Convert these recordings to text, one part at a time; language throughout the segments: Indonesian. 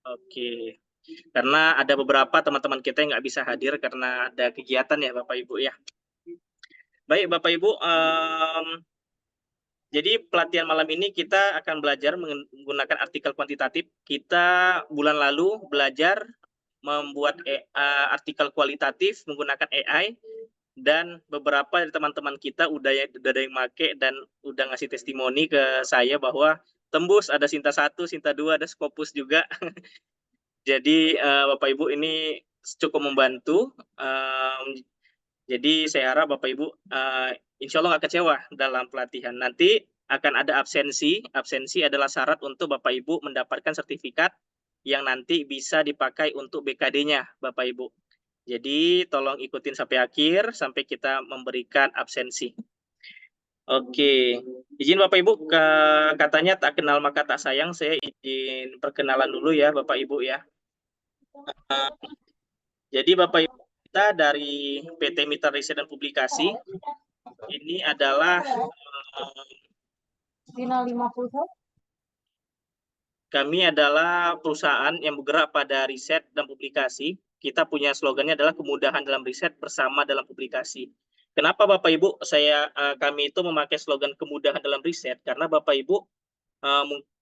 Oke, karena ada beberapa teman-teman kita yang nggak bisa hadir karena ada kegiatan ya Bapak Ibu ya. Baik Bapak Ibu, jadi pelatihan malam ini kita akan belajar menggunakan artikel kuantitatif. Kita bulan lalu belajar membuat artikel kualitatif menggunakan AI, dan beberapa dari teman-teman kita udah ada yang make dan udah ngasih testimoni ke saya bahwa tembus, ada Sinta 1, Sinta 2, ada Scopus juga. Jadi Bapak Ibu ini cukup membantu. Jadi saya harap Bapak Ibu insya Allah nggak kecewa dalam pelatihan. Nanti akan ada absensi. Absensi adalah syarat untuk Bapak Ibu mendapatkan sertifikat yang nanti bisa dipakai untuk BKD-nya Bapak Ibu. Jadi tolong ikutin sampai akhir, sampai kita memberikan absensi. Oke, izin Bapak Ibu, katanya tak kenal maka tak sayang, saya izin perkenalan dulu ya Bapak Ibu ya. Jadi Bapak Ibu, kita dari PT Mitra Riset dan Publikasi, ini adalah kami adalah perusahaan yang bergerak pada riset dan publikasi. Kita punya slogannya adalah kemudahan dalam riset bersama dalam publikasi. Kenapa Bapak Ibu kami itu memakai slogan kemudahan dalam riset? Karena Bapak Ibu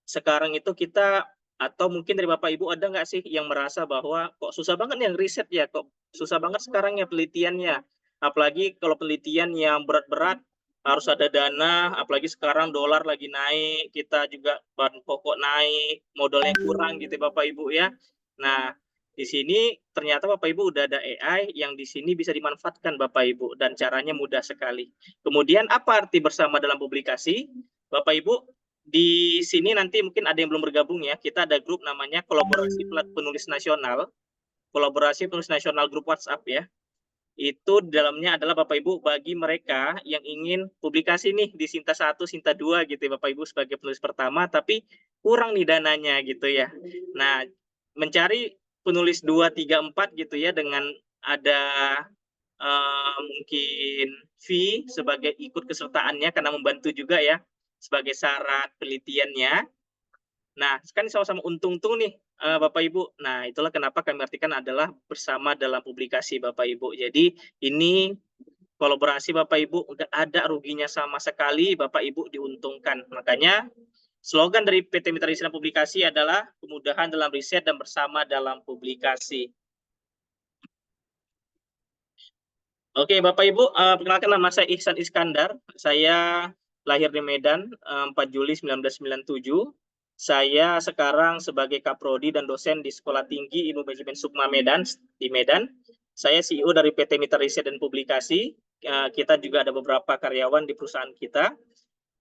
sekarang itu kita, atau mungkin dari Bapak Ibu ada nggak sih yang merasa bahwa kok susah banget yang riset ya, kok susah banget sekarang ya penelitiannya. Apalagi kalau penelitian yang berat-berat harus ada dana, apalagi sekarang dolar lagi naik, kita juga bahan pokok naik, modalnya kurang gitu Bapak Ibu ya. Nah, di sini ternyata Bapak Ibu udah ada AI yang di sini bisa dimanfaatkan Bapak Ibu, dan caranya mudah sekali. Kemudian apa arti bersama dalam publikasi? Bapak Ibu, di sini nanti mungkin ada yang belum bergabung ya, kita ada grup namanya Kolaborasi Penulis Nasional, Kolaborasi Penulis Nasional grup WhatsApp ya. Itu di dalamnya adalah Bapak Ibu bagi mereka yang ingin publikasi nih di Sinta 1, Sinta 2 gitu ya Bapak Ibu sebagai penulis pertama, tapi kurang nih dananya gitu ya. Nah, mencari penulis 2, 3, 4 gitu ya dengan ada mungkin fee sebagai ikut kesertaannya karena membantu juga ya sebagai syarat penelitiannya. Nah, kan sama-sama untung-untung nih Bapak Ibu. Nah, itulah kenapa kami artikan adalah bersama dalam publikasi Bapak Ibu. Jadi ini kolaborasi Bapak Ibu, nggak ada ruginya sama sekali, Bapak Ibu diuntungkan. Makanya slogan dari PT Mitra Riset dan Publikasi adalah kemudahan dalam riset dan bersama dalam publikasi. Oke, Bapak Ibu, perkenalkan nama saya Ihsan Iskandar. Saya lahir di Medan 4 Juli 1997. Saya sekarang sebagai Kaprodi dan dosen di Sekolah Tinggi Ilmu Manajemen Sukma Medan di Medan. Saya CEO dari PT Mitra Riset dan Publikasi. Kita juga ada beberapa karyawan di perusahaan kita.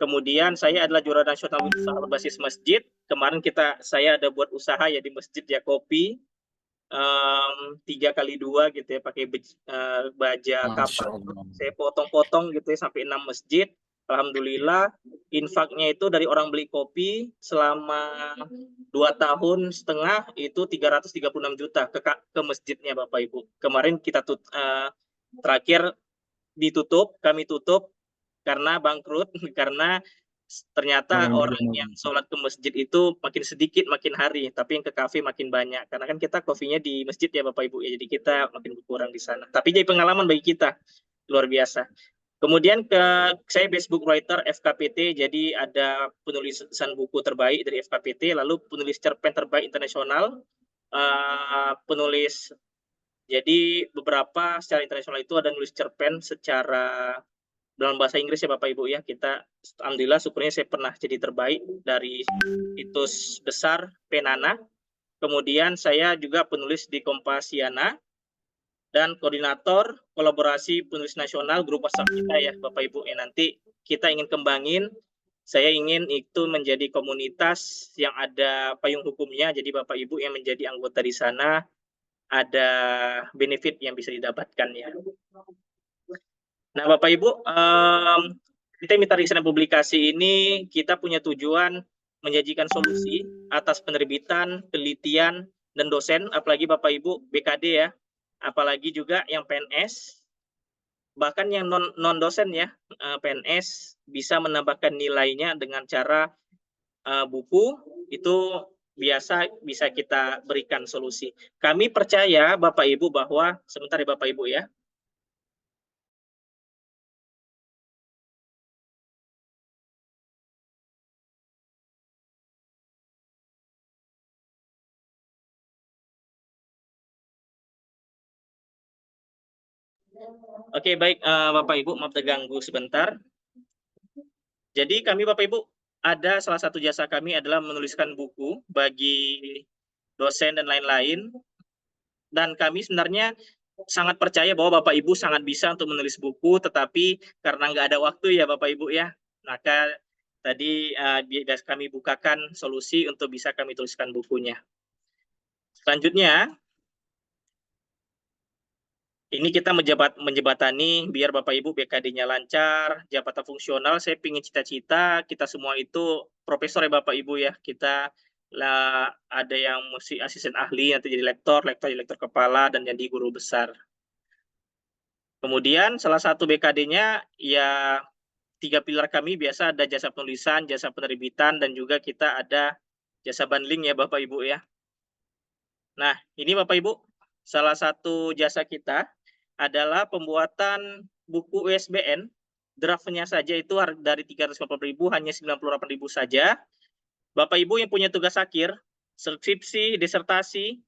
Kemudian saya adalah juara nasional usaha berbasis masjid. Kemarin saya ada buat usaha ya di Masjid Yakopi. 3x2 gitu ya, pakai baja kapak, saya potong-potong gitu ya sampai 6 masjid. Alhamdulillah infaknya itu dari orang beli kopi selama 2,5 tahun itu 336 juta ke masjidnya Bapak Ibu. Kemarin kita terakhir kami tutup karena bangkrut karena ternyata orang yang sholat ke masjid itu makin sedikit makin hari, tapi yang ke kafe makin banyak. Karena kan kita kopinya di masjid ya Bapak Ibu ya, jadi kita makin berkurang di sana. Tapi jadi pengalaman bagi kita luar biasa. Kemudian saya Facebook writer FKPT, jadi ada penulisan buku terbaik dari FKPT, lalu penulis cerpen terbaik internasional, penulis. Jadi beberapa secara internasional itu ada nulis cerpen secara dalam bahasa Inggris ya Bapak Ibu ya. Kita alhamdulillah syukurnya saya pernah jadi terbaik dari situs besar Penana. Kemudian saya juga penulis di Kompasiana dan koordinator kolaborasi penulis nasional grup WhatsApp kita ya Bapak Ibu. Nanti kita ingin kembangin, saya ingin itu menjadi komunitas yang ada payung hukumnya. Jadi Bapak Ibu yang menjadi anggota di sana ada benefit yang bisa didapatkan ya. Nah, Bapak Ibu, kita Mitra Riset dan Publikasi ini kita punya tujuan menyajikan solusi atas penerbitan, penelitian, dan dosen, apalagi Bapak Ibu BKD ya, apalagi juga yang PNS, bahkan yang non dosen ya, PNS bisa menambahkan nilainya dengan cara buku itu biasa bisa kita berikan solusi. Kami percaya Bapak Ibu bahwa sebentar ya Bapak Ibu ya. Oke, baik Bapak Ibu, maaf terganggu sebentar. Jadi kami Bapak Ibu ada salah satu jasa kami adalah menuliskan buku bagi dosen dan lain-lain. Dan kami sebenarnya sangat percaya bahwa Bapak Ibu sangat bisa untuk menulis buku, tetapi karena nggak ada waktu ya Bapak Ibu ya, maka tadi kami bukakan solusi untuk bisa kami tuliskan bukunya. Selanjutnya, ini kita menjebatani biar Bapak Ibu BKD-nya lancar, jabatan fungsional, saya ingin cita-cita kita semua itu profesor ya Bapak Ibu ya. Kita lah ada yang mesti asisten ahli, nanti jadi lektor jadi lektor kepala, dan jadi guru besar. Kemudian salah satu BKD-nya ya 3 pilar kami biasa ada jasa penulisan, jasa penerbitan, dan juga kita ada jasa bundling ya Bapak Ibu ya. Nah, ini Bapak Ibu, salah satu jasa kita adalah pembuatan buku USBN, draftnya saja itu dari 350.000 hanya 98.000 saja. Bapak Ibu yang punya tugas akhir, skripsi, disertasi,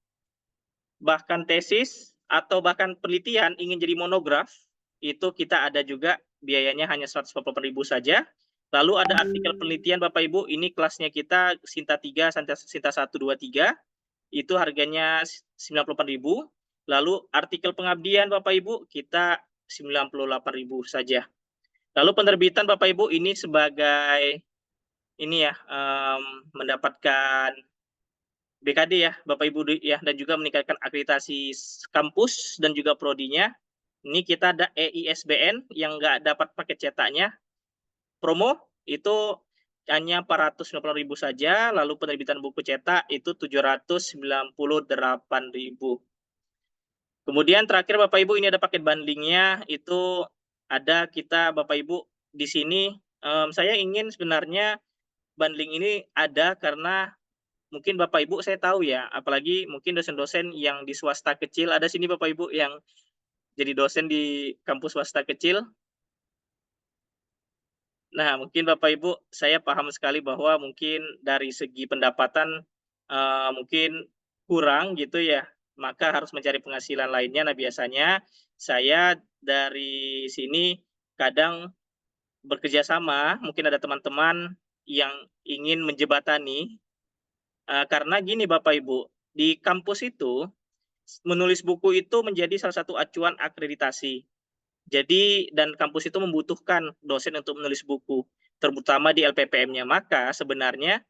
bahkan tesis, atau bahkan penelitian ingin jadi monograf, itu kita ada juga biayanya hanya 140.000 saja. Lalu ada artikel penelitian Bapak Ibu, ini kelasnya kita Sinta 3, Sinta 1, 2, 3, itu harganya 98.000. Lalu artikel pengabdian Bapak Ibu kita 98.000 saja. Lalu penerbitan Bapak Ibu ini sebagai ini ya mendapatkan BKD ya Bapak Ibu ya, dan juga meningkatkan akreditasi kampus dan juga prodinya. Ini kita ada EISBN yang nggak dapat paket cetaknya. Promo itu hanya 490.000 saja, lalu penerbitan buku cetak itu 798.000. Kemudian terakhir Bapak Ibu ini ada paket bundlingnya, itu ada kita Bapak Ibu di sini. Saya ingin sebenarnya bundling ini ada karena mungkin Bapak Ibu saya tahu ya, apalagi mungkin dosen-dosen yang di swasta kecil, ada sini Bapak Ibu yang jadi dosen di kampus swasta kecil. Nah, mungkin Bapak Ibu, saya paham sekali bahwa mungkin dari segi pendapatan mungkin kurang gitu ya, maka harus mencari penghasilan lainnya. Nah, biasanya saya dari sini kadang bekerja sama, mungkin ada teman-teman yang ingin menjebatani, karena gini Bapak Ibu, di kampus itu menulis buku itu menjadi salah satu acuan akreditasi. Jadi, dan kampus itu membutuhkan dosen untuk menulis buku, terutama di LPPM-nya. Maka sebenarnya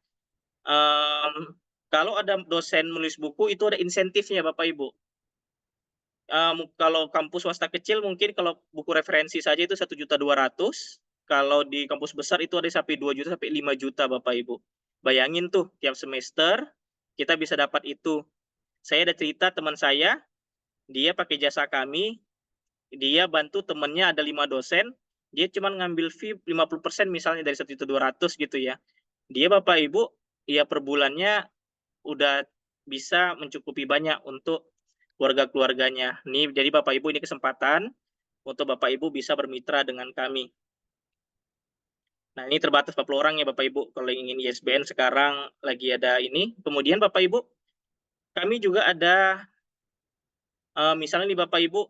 kalau ada dosen menulis buku itu ada insentifnya Bapak Ibu. Kalau kampus swasta kecil mungkin kalau buku referensi saja itu 1.200.000. Kalau di kampus besar itu ada sampai 2 juta sampai 5 juta Bapak Ibu. Bayangin tuh tiap semester kita bisa dapat itu. Saya ada cerita teman saya, dia pakai jasa kami, dia bantu temennya ada 5 dosen, dia cuma ngambil fee 50% misalnya dari 1.200.000 gitu ya. Dia Bapak Ibu ya per bulannya udah bisa mencukupi banyak untuk keluarga-keluarganya. Nih jadi Bapak Ibu ini kesempatan untuk Bapak Ibu bisa bermitra dengan kami. Nah, ini terbatas 40 orang ya Bapak Ibu. Kalau ingin ISBN sekarang lagi ada ini. Kemudian Bapak Ibu, kami juga ada misalnya nih Bapak Ibu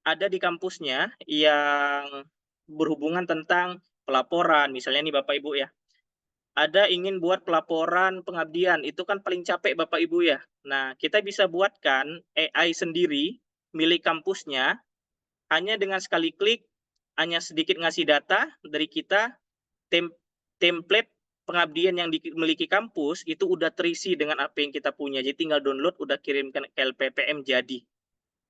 ada di kampusnya yang berhubungan tentang pelaporan, misalnya nih Bapak Ibu ya, ada ingin buat pelaporan pengabdian, itu kan paling capek Bapak Ibu ya. Nah, kita bisa buatkan AI sendiri milik kampusnya, hanya dengan sekali klik, hanya sedikit ngasih data dari kita, template pengabdian yang dimiliki kampus itu udah terisi dengan apa yang kita punya. Jadi tinggal download, udah kirimkan ke LPPM jadi.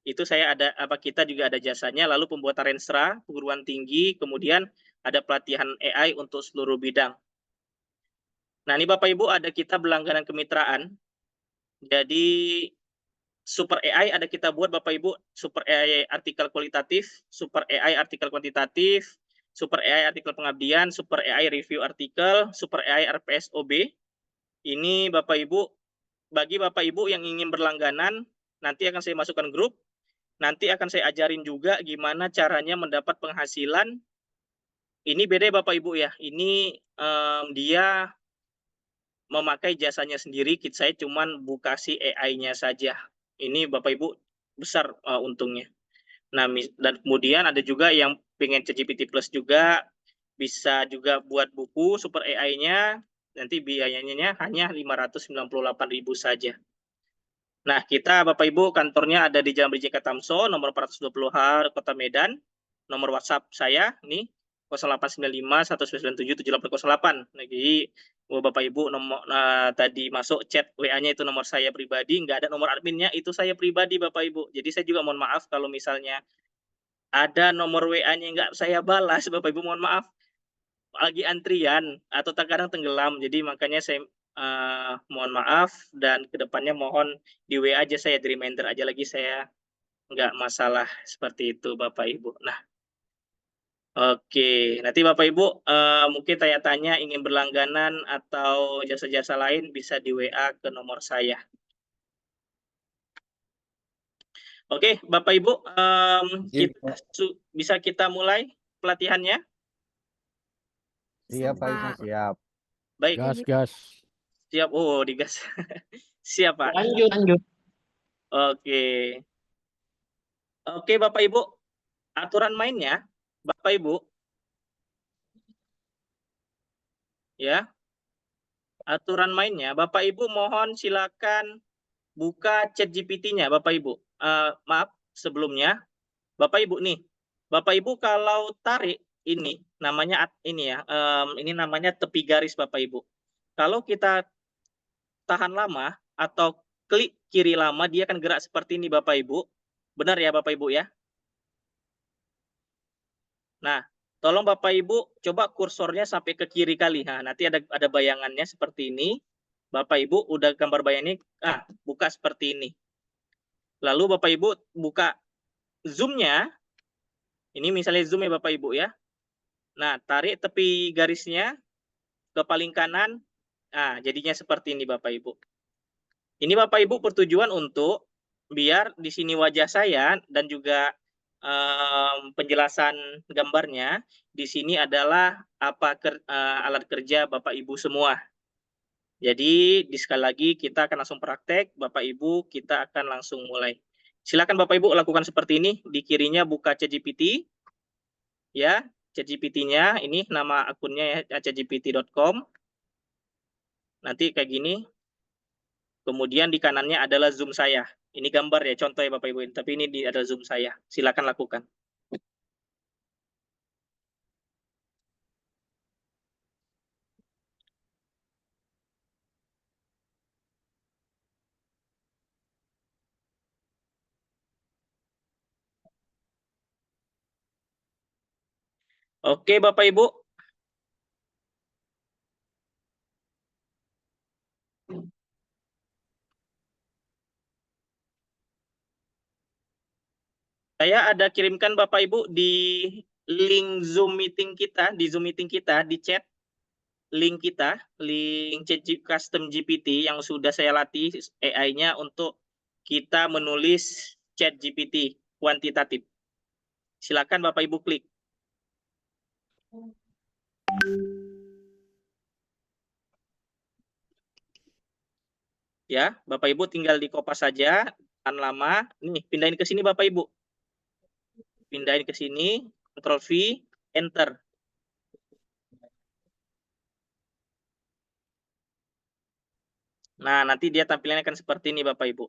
Itu saya ada kita juga ada jasanya, lalu pembuatan renstra perguruan tinggi, kemudian ada pelatihan AI untuk seluruh bidang. Nah, ini Bapak Ibu ada kita berlangganan kemitraan. Jadi Super AI ada kita buat Bapak Ibu, Super AI artikel kualitatif, Super AI artikel kuantitatif, Super AI artikel pengabdian, Super AI review artikel, Super AI RPSOB. Ini Bapak Ibu, bagi Bapak Ibu yang ingin berlangganan, nanti akan saya masukkan grup. Nanti akan saya ajarin juga gimana caranya mendapat penghasilan. Ini beda Bapak Ibu ya. Ini dia memakai jasanya sendiri, saya cuman buka si AI-nya saja. Ini Bapak Ibu besar untungnya. Nah, dan kemudian ada juga yang pengen ChatGPT Plus juga, bisa juga buat buku super AI-nya, nanti biayanya hanya 598.000 saja. Nah, kita Bapak Ibu kantornya ada di Jalan BJK Tamso, nomor 420H, Kota Medan. Nomor WhatsApp saya nih 0895 1997 7808. Nah, jadi Bapak Ibu nomor tadi masuk chat WA-nya itu nomor saya pribadi, nggak ada nomor adminnya, itu saya pribadi Bapak Ibu. Jadi saya juga mohon maaf kalau misalnya ada nomor WA-nya nggak saya balas, Bapak Ibu mohon maaf. Lagi antrian atau terkadang tenggelam, jadi makanya saya mohon maaf, dan kedepannya mohon di WA aja, saya di reminder aja lagi, saya nggak masalah seperti itu Bapak Ibu. Nah, oke, nanti Bapak Ibu mungkin tanya-tanya ingin berlangganan atau jasa-jasa lain bisa di WA ke nomor saya. Oke, Bapak Ibu, bisa kita mulai pelatihannya? Iya Pak Isma, siap. Baik. Gas. Siap. Oh, digas. Siap Pak. Lanjut. Oke. Oke Bapak Ibu, aturan mainnya Bapak Ibu ya. Aturan mainnya Bapak Ibu mohon silakan buka chat GPT-nya Bapak Ibu. Maaf sebelumnya Bapak Ibu nih. Bapak Ibu kalau tarik ini namanya ini ya, ini namanya tepi garis Bapak Ibu. Kalau kita tahan lama atau klik kiri lama, dia akan gerak seperti ini Bapak Ibu. Benar ya Bapak Ibu ya? Nah, tolong Bapak Ibu coba kursornya sampai ke kiri kali. Nah, nanti ada bayangannya seperti ini. Bapak Ibu udah gambar bayangannya, buka seperti ini. Lalu Bapak Ibu buka zoom-nya. Ini misalnya zoom ya Bapak Ibu ya. Nah, tarik tepi garisnya ke paling kanan. Nah, jadinya seperti ini Bapak Ibu. Ini Bapak Ibu bertujuan untuk biar di sini wajah saya dan juga penjelasan gambarnya. Di sini adalah alat kerja Bapak Ibu semua. Jadi sekali lagi kita akan langsung praktek, Bapak Ibu kita akan langsung mulai. Silakan Bapak Ibu lakukan seperti ini. Di kirinya buka ChatGPT, ya ChatGPT-nya ini nama akunnya ya chatgpt.com. Nanti kayak gini. Kemudian di kanannya adalah zoom saya. Ini gambar ya, contoh ya Bapak Ibu. Tapi ini adalah zoom saya. Silakan lakukan. Oke Bapak Ibu. Saya ada kirimkan Bapak Ibu di link Zoom meeting kita, di chat. Link kita, link custom GPT yang sudah saya latih AI-nya untuk kita menulis chat GPT kuantitatif. Silakan Bapak Ibu klik. Ya, Bapak Ibu tinggal di copy saja, tahan lama. Nih, pindahin ke sini Bapak Ibu. Pindahin ke sini, Ctrl V, Enter. Nah, nanti dia tampilannya akan seperti ini Bapak Ibu.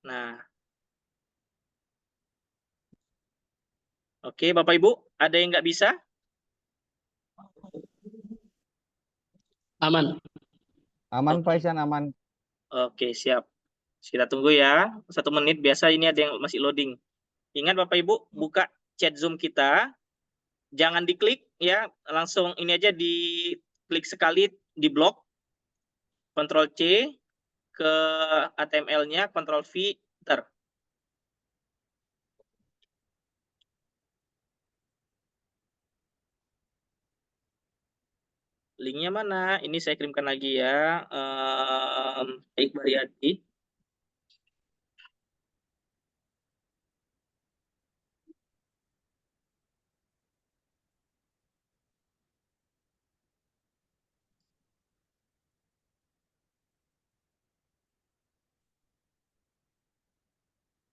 Nah. Oke, Bapak Ibu, ada yang nggak bisa? Aman. Aman Oke. Pak Isan, aman. Oke, siap. Kita tunggu ya, 1 menit. Biasa ini ada yang masih loading. Ingat Bapak Ibu, buka chat Zoom kita. Jangan diklik ya, langsung ini aja diklik sekali, di blok. Ctrl C ke HTML-nya, Ctrl V, Enter. Linknya mana? Ini saya kirimkan lagi ya. Iqbal Riyadi.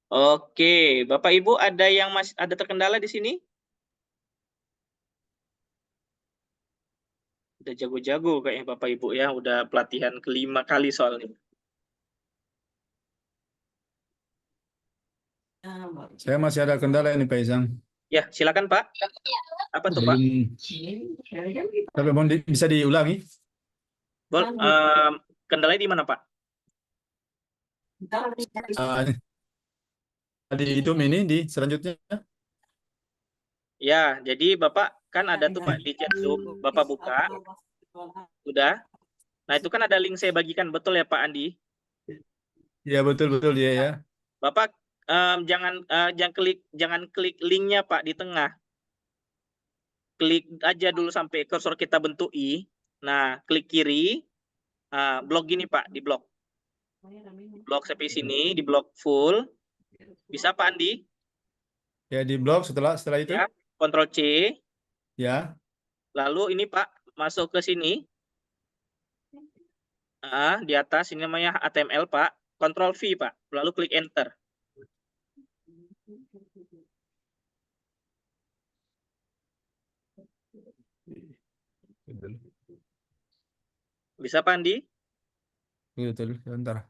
Oke, Bapak Ibu ada yang masih ada terkendala di sini? Udah jago-jago kayaknya Bapak Ibu ya, udah pelatihan kelima kali soalnya. Saya masih ada kendala ini Pak Isang. Ya, silakan Pak. Apa tuh Pak? Belum. Tapi bisa diulangi? Kendalanya di mana Pak? Di hidup ini di selanjutnya. Ya, jadi Bapak kan ada tuh Pak di chat Zoom, Bapak buka, udah. Nah itu kan ada link saya bagikan, betul ya Pak Andi? Ya betul ya ya. Bapak jangan klik linknya Pak di tengah. Klik aja dulu sampai kursor kita bentuk I. Nah, klik kiri. Blok gini Pak, di blok. Blok sampai sini, di blok full. Bisa Pak Andi? Ya di blog setelah itu. Ya, Ctrl C. Ya. Lalu ini Pak, masuk ke sini. Di atas ini namanya HTML Pak. Ctrl V Pak. Lalu klik Enter. Bisa Pak Andi? Betul, sebentar.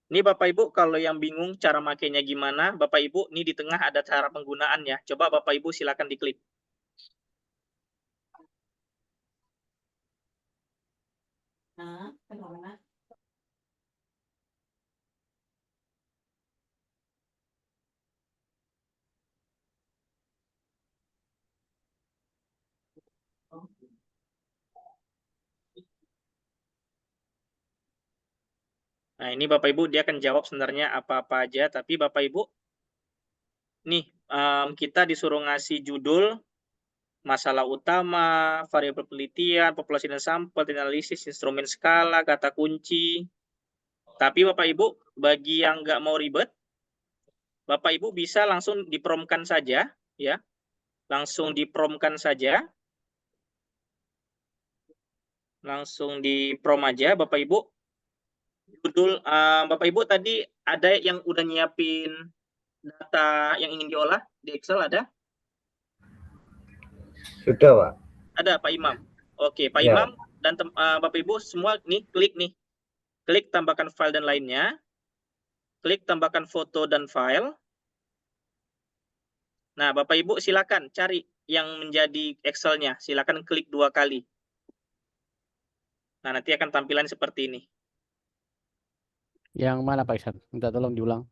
Ini Bapak Ibu kalau yang bingung cara makainya gimana, Bapak Ibu ini di tengah ada cara penggunaannya. Coba Bapak Ibu silakan diklik. Nah, ini Bapak Ibu dia akan jawab sebenarnya apa-apa aja, tapi Bapak Ibu nih kita disuruh ngasih judul, masalah utama, variabel penelitian, populasi dan sampel, analisis, instrumen skala, kata kunci. Tapi Bapak Ibu bagi yang nggak mau ribet, Bapak Ibu bisa langsung dipromkan saja, ya, langsung dipromkan saja, langsung diprom aja Bapak Ibu. Judul Bapak Ibu tadi ada yang udah nyiapin data yang ingin diolah di Excel ada? Sudah, Pak. Ada Pak Imam. Oke, Pak Ya. Imam dan Bapak Ibu semua nih klik nih. Klik tambahkan file dan lainnya. Klik tambahkan foto dan file. Nah, Bapak Ibu silakan cari yang menjadi Excel-nya. Silakan klik 2 kali. Nah, nanti akan tampilan seperti ini. Yang mana Pak Iksan? Minta tolong diulang.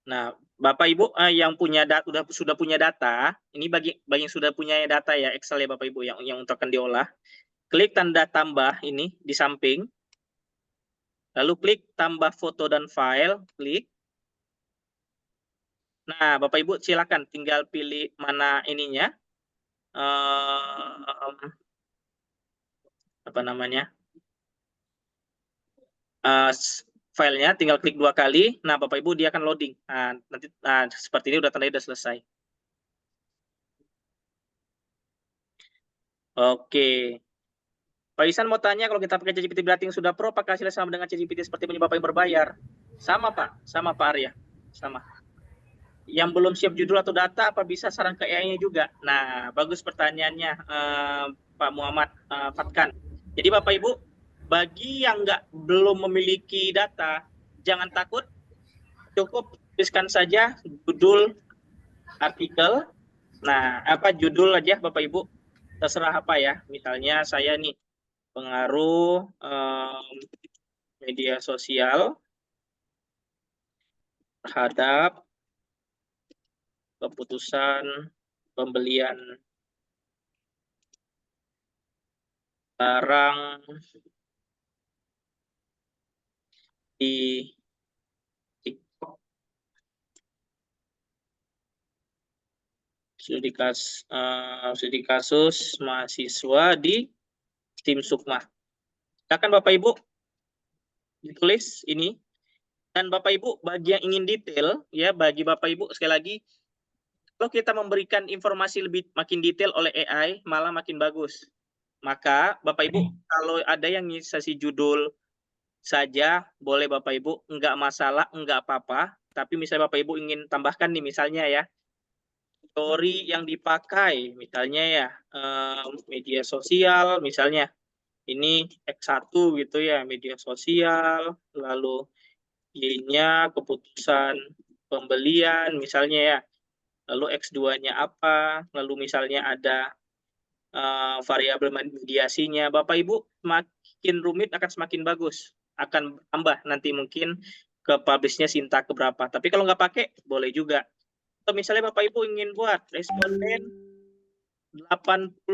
Nah, Bapak Ibu yang punya sudah punya data, ini bagi yang sudah punya data ya Excel ya Bapak Ibu yang untuk akan diolah. Klik tanda tambah ini di samping. Lalu klik tambah foto dan file, klik. Nah, Bapak Ibu silakan tinggal pilih mana ininya. Apa namanya? Filenya tinggal klik 2 kali. Nah, Bapak Ibu dia akan loading. Nah, nanti seperti ini udah tandanya udah selesai. Oke. Pak Isan mau tanya kalau kita pakai ChatGPT Berating sudah pro, apakah hasilnya sama dengan ChatGPT seperti punya Bapak yang berbayar? Sama Pak, sama Pak Arya, sama. Yang belum siap judul atau data, apa bisa saran ke AI-nya juga? Nah, bagus pertanyaannya Pak Muhammad Fatkan. Jadi Bapak Ibu, bagi yang belum memiliki data, jangan takut, cukup tuliskan saja judul artikel. Nah, apa judul aja Bapak Ibu, terserah apa ya. Misalnya saya nih, pengaruh media sosial terhadap keputusan pembelian barang di TikTok studi kasus mahasiswa di tim Sukma. Silakan Bapak Ibu ditulis ini. Dan Bapak Ibu bagi yang ingin detail ya, bagi Bapak Ibu sekali lagi, kalau kita memberikan informasi lebih makin detail oleh AI malah makin bagus. Maka Bapak Ibu kalau ada yang sesi judul saja boleh Bapak Ibu, enggak masalah, enggak apa-apa. Tapi misalnya Bapak Ibu ingin tambahkan nih misalnya ya, teori yang dipakai misalnya ya, media sosial misalnya. Ini X1 gitu ya, media sosial, lalu Y-nya keputusan pembelian misalnya ya. Lalu X2-nya apa? Lalu misalnya ada variabel mediasinya. Bapak Ibu, semakin rumit akan semakin bagus. Akan tambah nanti mungkin ke publish-nya Sinta keberapa. Tapi kalau nggak pakai, boleh juga. Atau misalnya Bapak Ibu ingin buat responden 80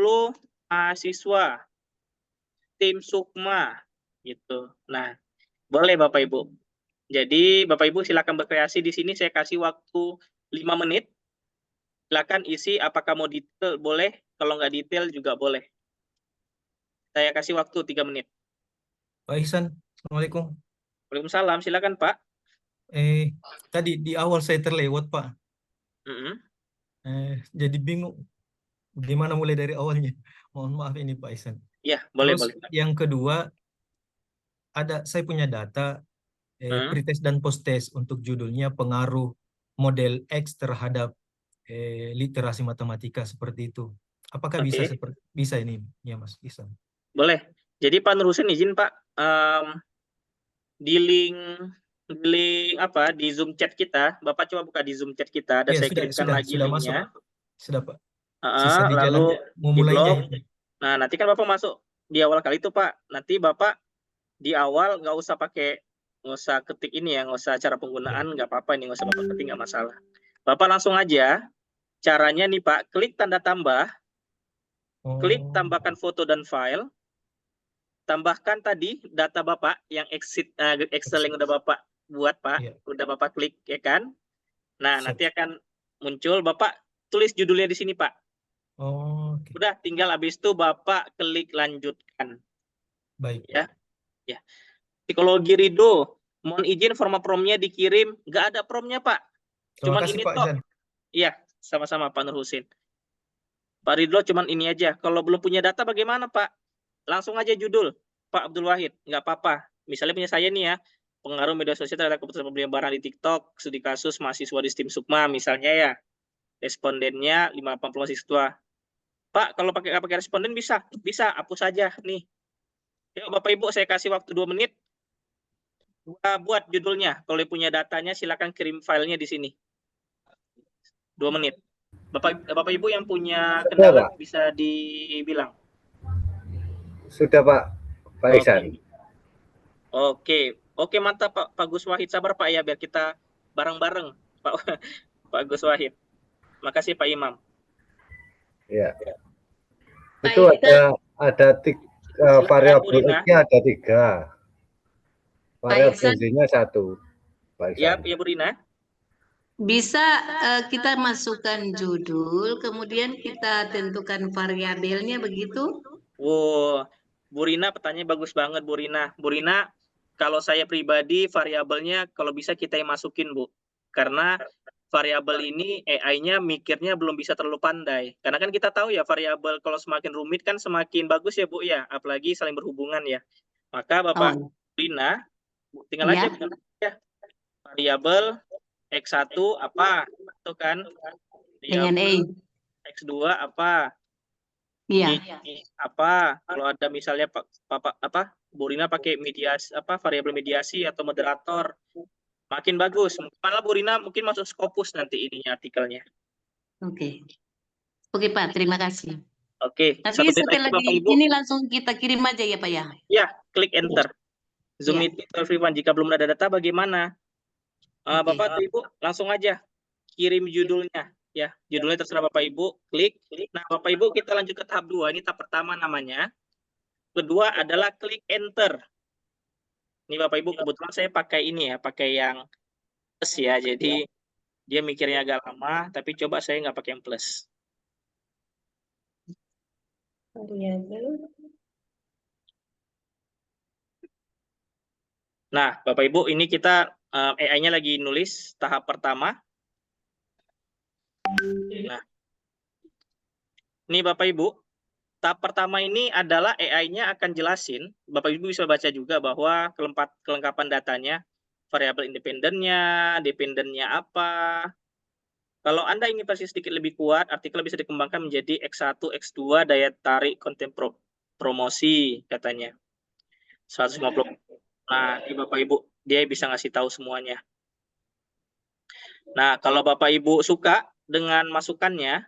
mahasiswa tim Sukma gitu. Nah, boleh Bapak Ibu. Jadi Bapak Ibu silakan berkreasi di sini, saya kasih waktu 5 menit. Silakan isi apakah mau detail boleh, kalau nggak detail juga boleh. Saya kasih waktu 3 menit. Pak Ihsan, Assalamualaikum. Waalaikumsalam, silakan Pak. Tadi di awal saya terlewat, Pak. Mm-mm. Jadi bingung gimana mulai dari awalnya. Mohon maaf ini Pak Ihsan. Ya, boleh, Terus boleh. yang kedua, saya punya data pretest dan posttest untuk judulnya pengaruh model X terhadap literasi matematika seperti itu. Apakah Oke. bisa ini ya Mas Ihsan? Boleh. Jadi Pak Nurusin izin Pak, di link di Zoom chat kita, Bapak coba buka di Zoom chat kita, dan Ya, saya kirimkan lagi sudah masuk. linknya. Sudah Pak. Sisa di jalan Lalu mau di mulainya blog. ini. Nah, nanti kan Bapak masuk di awal kali itu Pak. Nanti Bapak di awal nggak usah ketik ini ya, nggak usah cara penggunaan, nggak apa-apa ini, nggak usah Bapak ketik, nggak masalah. Bapak langsung aja, caranya nih Pak, klik tanda tambah, klik tambahkan foto dan file, tambahkan tadi data Bapak yang Excel yang udah Bapak buat Pak, Iya. udah Bapak klik ya kan. Nah, Siap. nanti akan muncul, Bapak tulis judulnya di sini Pak. Oke. Udah, tinggal habis itu Bapak klik lanjutkan. Baik. Ya. Psikologi Ridho, mohon izin format promnya dikirim. Nggak ada promnya Pak. Terima Cuman kasih ini Pak toh. Ihsan. Iya, sama-sama Pak Nur Husin. Pak Ridho cuman ini aja. Kalau belum punya data bagaimana Pak? Langsung aja judul, Pak Abdul Wahid. Nggak apa-apa. Misalnya punya saya nih ya, pengaruh media sosial terhadap keputusan pembelian barang di TikTok, studi kasus mahasiswa di STIM Sukma misalnya ya. Respondennya 580 mahasiswa. Pak, kalau nggak pakai responden bisa, hapus saja nih. Yuk Bapak Ibu, saya kasih waktu 2 menit. Buat judulnya. Kalau punya datanya silakan kirim filenya di sini. 2 menit. Bapak Ibu yang punya kendala bisa dibilang. Sudah Pak Ihsan. Oke, mantap Pak Gus Wahid, sabar Pak ya, biar kita bareng-bareng Pak Gus Wahid. Makasih Pak Imam. Ya. Itu ada variabel X-nya ada 3. Variabel Z-nya 1. Ya, Bu Rina. Bisa kita masukkan judul, kemudian kita tentukan variabelnya begitu? Wow, Bu Rina pertanyaannya bagus banget Bu Rina. Bu Rina, kalau saya pribadi variabelnya kalau bisa kita yang masukin Bu. Karena variabel ini AI-nya mikirnya belum bisa terlalu pandai. Karena kan kita tahu ya variabel kalau semakin rumit kan semakin bagus ya Bu ya, apalagi saling berhubungan ya. Maka Bapak Rina tinggal aja variabel X1 apa? Itu kan. Dengan E. X2 apa? Iya. Apa? Kalau ada misalnya Bu Rina pakai mediasi variabel mediasi atau moderator. Makin bagus. Malah Bu Rina mungkin masuk Scopus nanti ininya artikelnya. Oke. Oke Pak, terima kasih. Oke. Tapi setelah ini langsung kita kirim aja ya Pak ya? Ya, klik enter. Zoom meeting everyone. Jika belum ada data bagaimana? Bapak atau Ibu langsung aja kirim judulnya. Ya, judulnya terserah Bapak Ibu, klik. Nah, Bapak Ibu kita lanjut ke tahap 2. Ini tahap pertama namanya. Kedua adalah klik enter. Ini Bapak Ibu kebetulan saya pakai ini ya, pakai yang plus ya. Jadi dia mikirnya agak lama, tapi coba saya nggak pakai yang plus. Variabel. Nah, Bapak Ibu, ini kita AI-nya lagi nulis tahap pertama. Nah, ini Bapak Ibu, tahap pertama ini adalah AI-nya akan jelasin, Bapak Ibu bisa baca juga bahwa kelengkapan datanya, variabel independennya, dependennya apa. Kalau Anda ingin versi sedikit lebih kuat, artikel bisa dikembangkan menjadi X1, X2, daya tarik konten promosi katanya. 150. Nah, ini Bapak Ibu, dia bisa ngasih tahu semuanya. Nah, kalau Bapak Ibu suka dengan masukannya,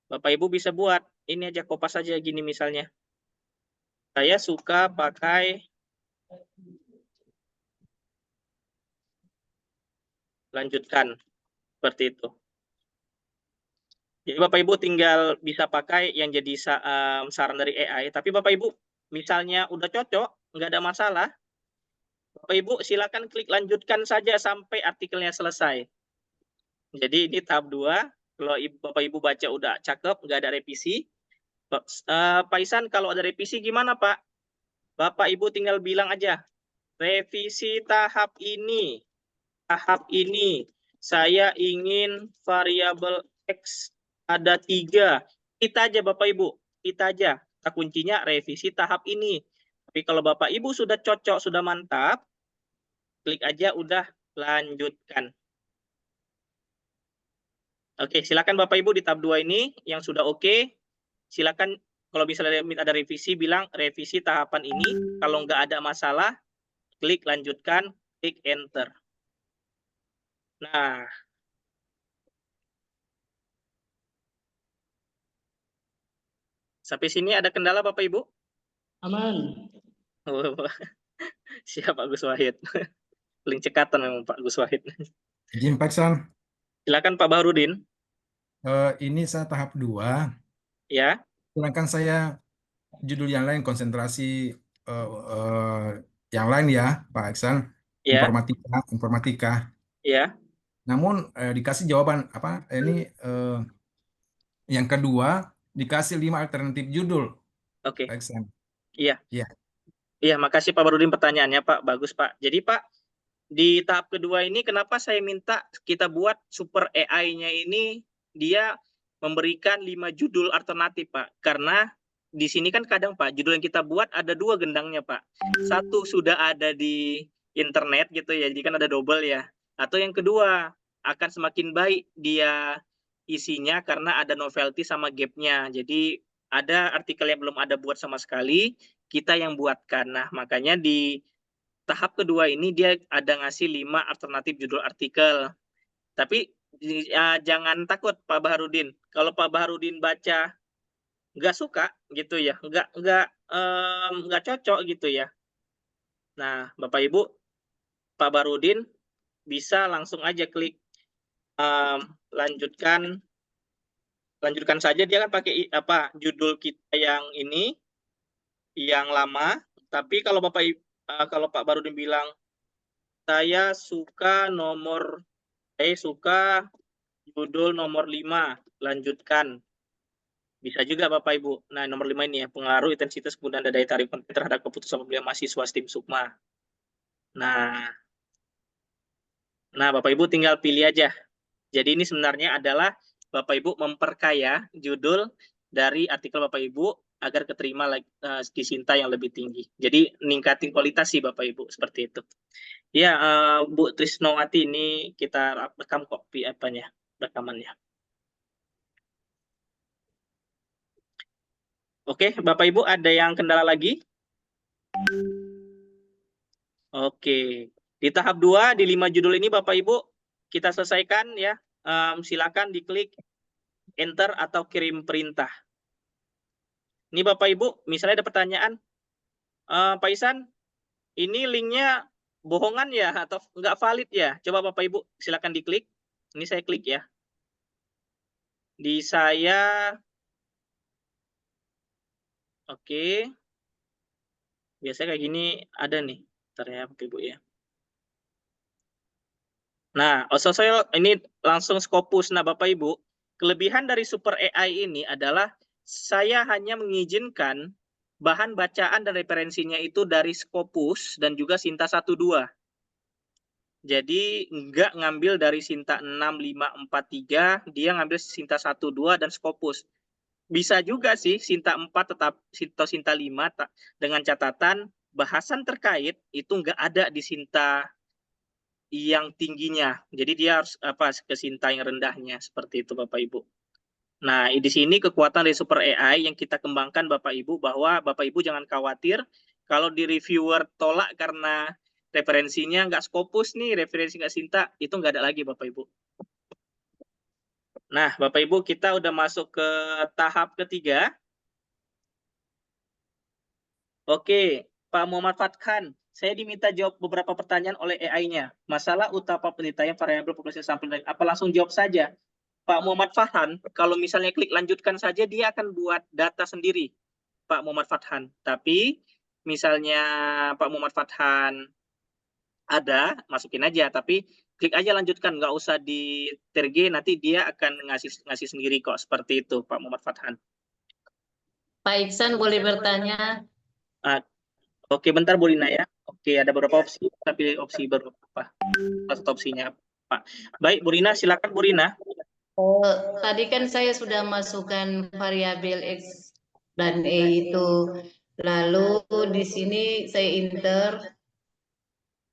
Bapak Ibu bisa buat ini aja, kopas aja gini misalnya. Saya suka pakai lanjutkan seperti itu. Jadi Bapak Ibu tinggal bisa pakai yang jadi saran dari AI. Tapi Bapak Ibu misalnya udah cocok, nggak ada masalah, Bapak Ibu silakan klik lanjutkan saja sampai artikelnya selesai. Jadi ini tahap 2. Kalau Bapak Ibu baca udah cakep, nggak ada revisi. Pak Isan, kalau ada revisi gimana Pak? Bapak Ibu tinggal bilang aja, revisi tahap ini, saya ingin variabel X ada 3. Kita aja Bapak Ibu, kita aja. Kata kuncinya revisi tahap ini. Tapi kalau Bapak Ibu sudah cocok, sudah mantap, klik aja udah lanjutkan. Oke, silakan Bapak Ibu di tab 2 ini yang sudah oke, silakan kalau misalnya ada revisi bilang revisi tahapan ini, kalau nggak ada masalah klik lanjutkan, klik enter. Nah, sampai sini ada kendala Bapak Ibu? Aman. Siap Pak Gus Wahid. Paling cekatan memang Pak Gus Wahid. Izin Pak Iksan, Silakan Pak Bahrudin. ini saya tahap 2. Ya, Sedangkan saya judul yang lain konsentrasi yang lain ya Pak Iksan, ya, informatika. ya. Namun dikasih jawaban apa ini yang kedua dikasih 5 alternatif judul Oke. Pak Iksan. Iya. Iya. Iya, makasih Pak Bahrudin pertanyaannya Pak. Bagus Pak. Jadi Pak, di tahap kedua ini kenapa saya minta kita buat super AI-nya ini dia memberikan 5 judul alternatif Pak. Karena di sini kan kadang Pak, judul yang kita buat ada 2 gendangnya Pak. Satu sudah ada di internet gitu ya, jadi kan ada double ya. Atau yang kedua, akan semakin baik dia isinya karena ada novelty sama gap-nya. Jadi ada artikel yang belum ada buat sama sekali, kita yang buatkan. Nah, makanya di tahap kedua ini dia ada ngasih 5 alternatif judul artikel. Tapi jangan takut Pak Bahrudin. Kalau Pak Bahrudin baca nggak suka gitu ya, nggak cocok gitu ya. Nah, Bapak Ibu, Pak Bahrudin bisa langsung aja klik lanjutkan saja. Dia kan pakai apa judul kita yang ini yang lama. Tapi kalau kalau Pak Bahrudin bilang saya suka judul nomor 5, lanjutkan. Bisa juga Bapak Ibu. Nah, nomor 5 ini ya, pengaruh intensitas penggunaan daya tarik konten terhadap keputusan pemilihan mahasiswa STIM Sukma. Nah, Bapak Ibu tinggal pilih aja. Jadi ini sebenarnya adalah Bapak Ibu memperkaya judul dari artikel Bapak Ibu agar keterima di Sinta yang lebih tinggi. Jadi ningkatin kualitas sih Bapak Ibu, seperti itu. Ya, Bu Trisnowati, ini kita rekam kopi rekamannya. Oke, Bapak Ibu ada yang kendala lagi? Oke, di tahap 2, di 5 judul ini Bapak Ibu kita selesaikan ya. Silakan diklik enter atau kirim perintah. Ini Bapak Ibu, misalnya ada pertanyaan, Pak Isan, ini linknya bohongan ya atau nggak valid ya? Coba Bapak Ibu silakan diklik. Ini saya klik ya. Di saya, oke. Biasanya kayak gini ada nih, ntar ya Bapak Ibu ya. Nah, ini langsung Scopus. Nah, Bapak Ibu, kelebihan dari Super AI ini adalah saya hanya mengizinkan bahan bacaan dan referensinya itu dari Scopus dan juga Sinta 1-2. Jadi nggak ngambil dari Sinta 6, 5, 4, 3, dia ngambil Sinta 1-2 dan Scopus. Bisa juga sih Sinta 4 tetap atau Sinta 5 dengan catatan bahasan terkait itu nggak ada di Sinta yang tingginya. Jadi dia harus ke Sinta yang rendahnya, seperti itu Bapak Ibu. Nah, di sini kekuatan dari Super AI yang kita kembangkan Bapak Ibu, bahwa Bapak Ibu jangan khawatir kalau di reviewer tolak karena referensinya nggak Scopus nih, referensi nggak Sinta, itu nggak ada lagi Bapak Ibu. Nah, Bapak Ibu, kita udah masuk ke tahap ketiga. Oke, Pak Muhammad Fathan, saya diminta jawab beberapa pertanyaan oleh AI-nya. Masalah utama penelitian variabel populasi sampel, apa langsung jawab saja? Pak Muhammad Fathan, kalau misalnya klik lanjutkan saja, dia akan buat data sendiri, Pak Muhammad Fathan. Tapi misalnya Pak Muhammad Fathan ada, masukin aja. Tapi klik aja lanjutkan, nggak usah di terge, nanti dia akan ngasih sendiri kok. Seperti itu, Pak Muhammad Fathan. Pak Iksan boleh bertanya? Oke, bentar Bu Rina ya. Oke, ada beberapa opsi, tapi opsi berapa? Satu opsinya, Pak. Baik, Bu Rina, silakan Bu Rina. Tadi kan saya sudah masukkan variabel X dan Y itu. Lalu di sini saya enter.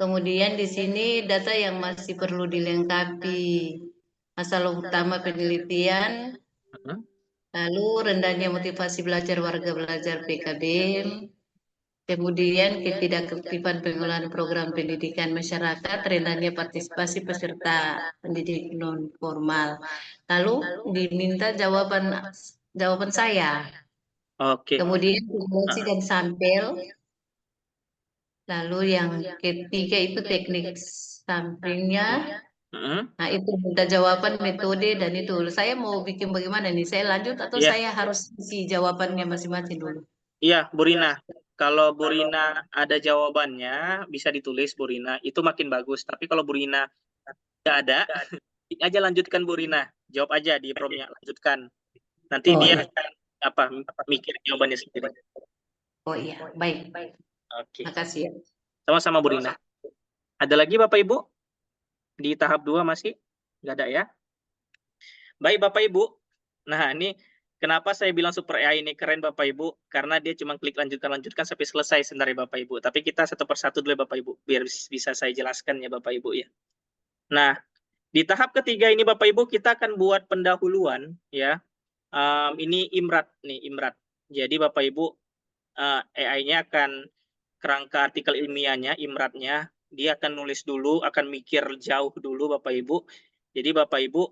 Kemudian di sini data yang masih perlu dilengkapi. Masalah utama penelitian. Lalu rendahnya motivasi belajar warga belajar PKBM. Kemudian ketidakefektifan pengelolaan program pendidikan masyarakat, rendahnya partisipasi peserta pendidik non formal. Lalu diminta jawaban saya. Oke. Kemudian simulasi dan sampel. Lalu yang ketiga itu teknik sampingnya. Nah, itu minta jawaban metode dan itu. Saya mau bikin bagaimana nih? Saya lanjut atau saya harus isi jawabannya masing-masing dulu? Iya, Bu Rina. Kalau Bu Rina ada jawabannya, bisa ditulis Bu Rina. Itu makin bagus. Tapi kalau Bu Rina nggak ada, aja lanjutkan Bu Rina. Jawab aja di promnya, lanjutkan. Nanti dia akan mikir jawabannya sendiri. Oh iya, baik. Oke. Makasih ya. Sama-sama Bu Rina. Ada lagi Bapak Ibu? Di tahap 2 masih? Nggak ada ya? Baik Bapak Ibu. Nah, ini kenapa saya bilang Super AI ini keren Bapak Ibu? Karena dia cuma klik lanjutkan sampai selesai sebenarnya Bapak Ibu. Tapi kita satu persatu dulu Bapak Ibu, biar bisa saya jelaskan ya Bapak Ibu ya. Nah, di tahap ketiga ini Bapak Ibu kita akan buat pendahuluan ya. Ini IMRAT nih, IMRAT. Jadi Bapak Ibu AI-nya akan kerangka artikel ilmiahnya, IMRAT-nya, dia akan nulis dulu, akan mikir jauh dulu Bapak Ibu. Jadi Bapak Ibu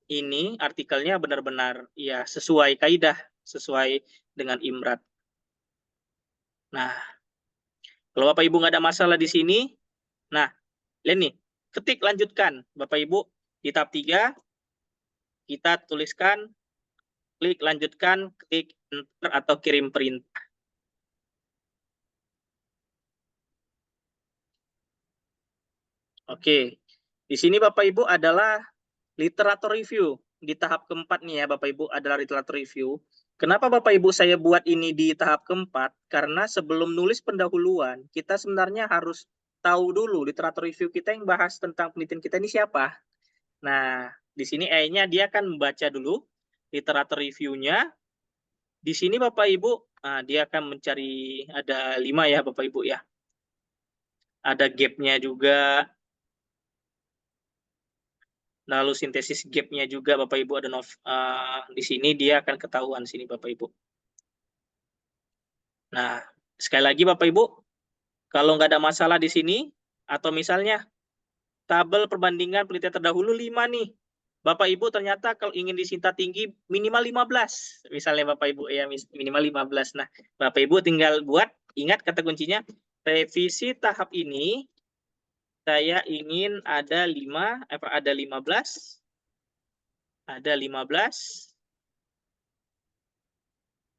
ini artikelnya benar-benar ya sesuai kaidah, sesuai dengan IMRAT. Nah, kalau Bapak Ibu nggak ada masalah di sini, nah, lihat nih, ketik lanjutkan. Bapak Ibu, di tahap 3, kita tuliskan, klik lanjutkan, klik enter atau kirim perintah. Oke, di sini Bapak Ibu adalah literatur review. Di tahap keempat nih ya Bapak Ibu adalah literatur review. Kenapa Bapak Ibu saya buat ini di tahap keempat? Karena sebelum nulis pendahuluan, kita sebenarnya harus tahu dulu literatur review kita yang bahas tentang penelitian kita ini siapa. Nah, di sini AI-nya dia akan membaca dulu literatur review-nya. Di sini Bapak Ibu, dia akan mencari, ada 5 ya Bapak Ibu ya. Ada gap-nya juga. Lalu sintesis gap-nya juga Bapak Ibu ada di sini dia akan ketahuan sini Bapak Ibu. Nah, sekali lagi Bapak Ibu, kalau nggak ada masalah di sini, atau misalnya tabel perbandingan penelitian terdahulu 5 nih. Bapak Ibu ternyata kalau ingin di Sinta tinggi minimal 15. Misalnya Bapak Ibu ya minimal 15. Nah, Bapak Ibu tinggal buat, ingat kata kuncinya, revisi tahap ini saya ingin ada 15. Ada 15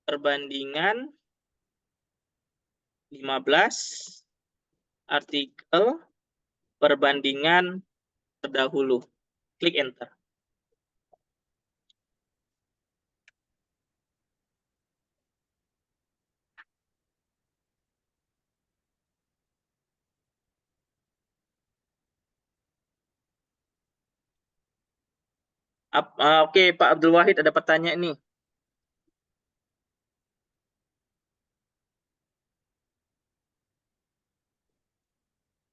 perbandingan 15 artikel perbandingan terdahulu. Klik enter. Oke, Pak Abdul Wahid ada pertanyaan nih.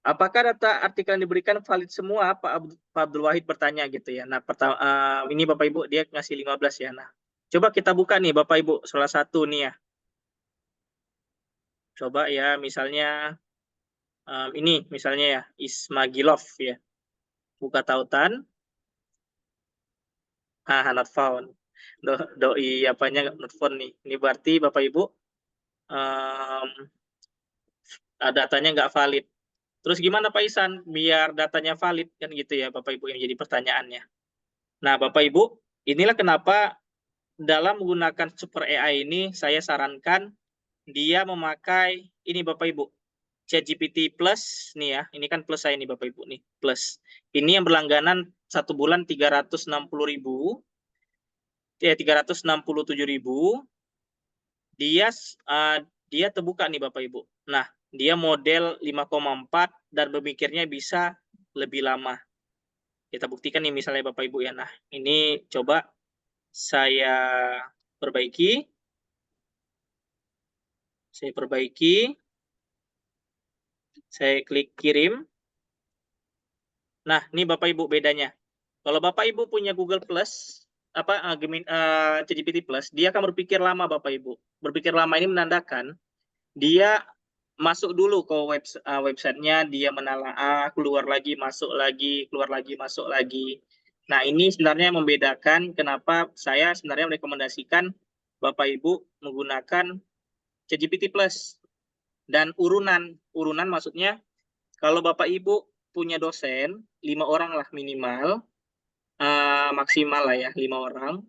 Apakah data artikel yang diberikan valid semua? Pak Abdul Wahid bertanya gitu ya. Nah, ini Bapak Ibu dia ngasih 15 ya. Nah, coba kita buka nih Bapak Ibu salah satu nih ya. Coba ya misalnya ini misalnya ya Ismagilov ya. Buka tautan. Not found. Doi apanya not found nih. Ini berarti Bapak Ibu datanya nggak valid. Terus gimana Pak Isan biar datanya valid kan gitu ya Bapak Ibu yang jadi pertanyaannya. Nah Bapak Ibu, inilah kenapa dalam menggunakan Super AI ini saya sarankan dia memakai ini Bapak Ibu. ChatGPT Plus nih ya, ini kan plus saya nih Bapak Ibu nih, plus. Ini yang berlangganan 1 bulan 360.000, 367.000. Dia terbuka nih Bapak Ibu. Nah, dia model 5,4 dan berpikirnya bisa lebih lama. Kita buktikan nih misalnya Bapak Ibu ya. Nah, ini coba saya perbaiki. Saya klik kirim. Nah, ini Bapak Ibu bedanya. Kalau Bapak Ibu punya Google Plus, ChatGPT Plus, dia akan berpikir lama Bapak Ibu. Berpikir lama ini menandakan dia masuk dulu ke websitenya, dia menelaah, keluar lagi, masuk lagi, keluar lagi, masuk lagi. Nah, ini sebenarnya membedakan kenapa saya sebenarnya merekomendasikan Bapak Ibu menggunakan ChatGPT Plus. Dan urunan maksudnya kalau Bapak Ibu punya dosen, 5 orang lah minimal, maksimal lah ya, 5 orang.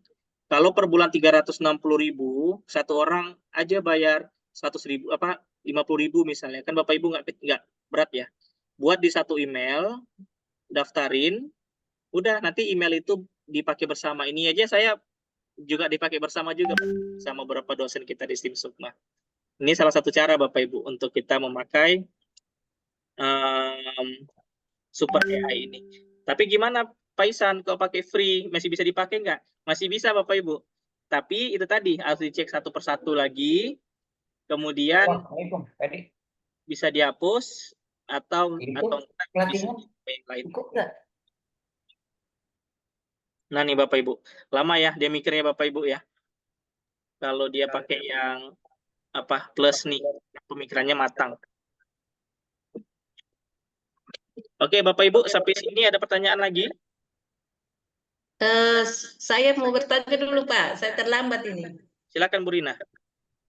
Kalau per bulan 360.000, satu orang aja bayar 100.000 50.000 misalnya. Kan Bapak Ibu nggak berat ya. Buat di satu email, daftarin, udah nanti email itu dipakai bersama. Ini aja saya juga dipakai bersama juga sama beberapa dosen kita di STIM Sukma. Ini salah satu cara Bapak Ibu untuk kita memakai Super AI ini. Tapi gimana Pak Isan, kalau pakai free masih bisa dipakai nggak? Masih bisa Bapak Ibu. Tapi itu tadi harus dicek satu persatu lagi. Kemudian bisa dihapus atau bisa yang lain. Nah nih Bapak Ibu, lama ya dia mikirnya Bapak Ibu ya. Kalau dia pakai yang plus nih, pemikirannya matang. Oke Bapak Ibu, sampai sini ada pertanyaan lagi? Saya mau bertanya dulu Pak, saya terlambat ini. Silakan Bu Rina.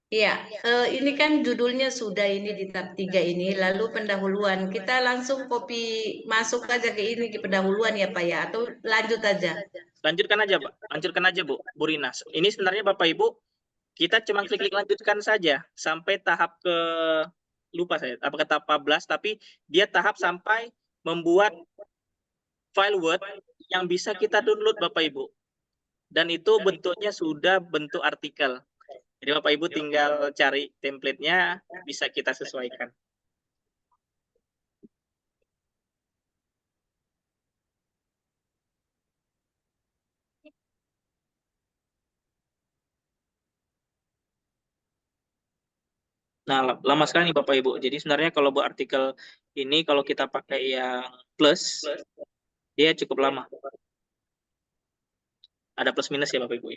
Iya, ini kan judulnya sudah ini di tab 3 ini, lalu pendahuluan. Kita langsung copy masuk aja ke ini, ke pendahuluan ya Pak ya, atau lanjut aja? Lanjutkan aja Pak, lanjutkan aja Bu Rina. Ini sebenarnya Bapak Ibu, kita cuma klik lanjutkan saja, sampai tahap ke, lupa saya, apakah tahap 14, tapi dia tahap sampai membuat file Word yang bisa kita download Bapak Ibu. Dan itu bentuknya sudah bentuk artikel. Jadi Bapak Ibu tinggal cari template-nya, bisa kita sesuaikan. Nah, lama sekali Bapak Ibu. Jadi sebenarnya kalau buat artikel ini, kalau kita pakai yang plus, dia cukup lama. Ada plus minus ya Bapak Ibu.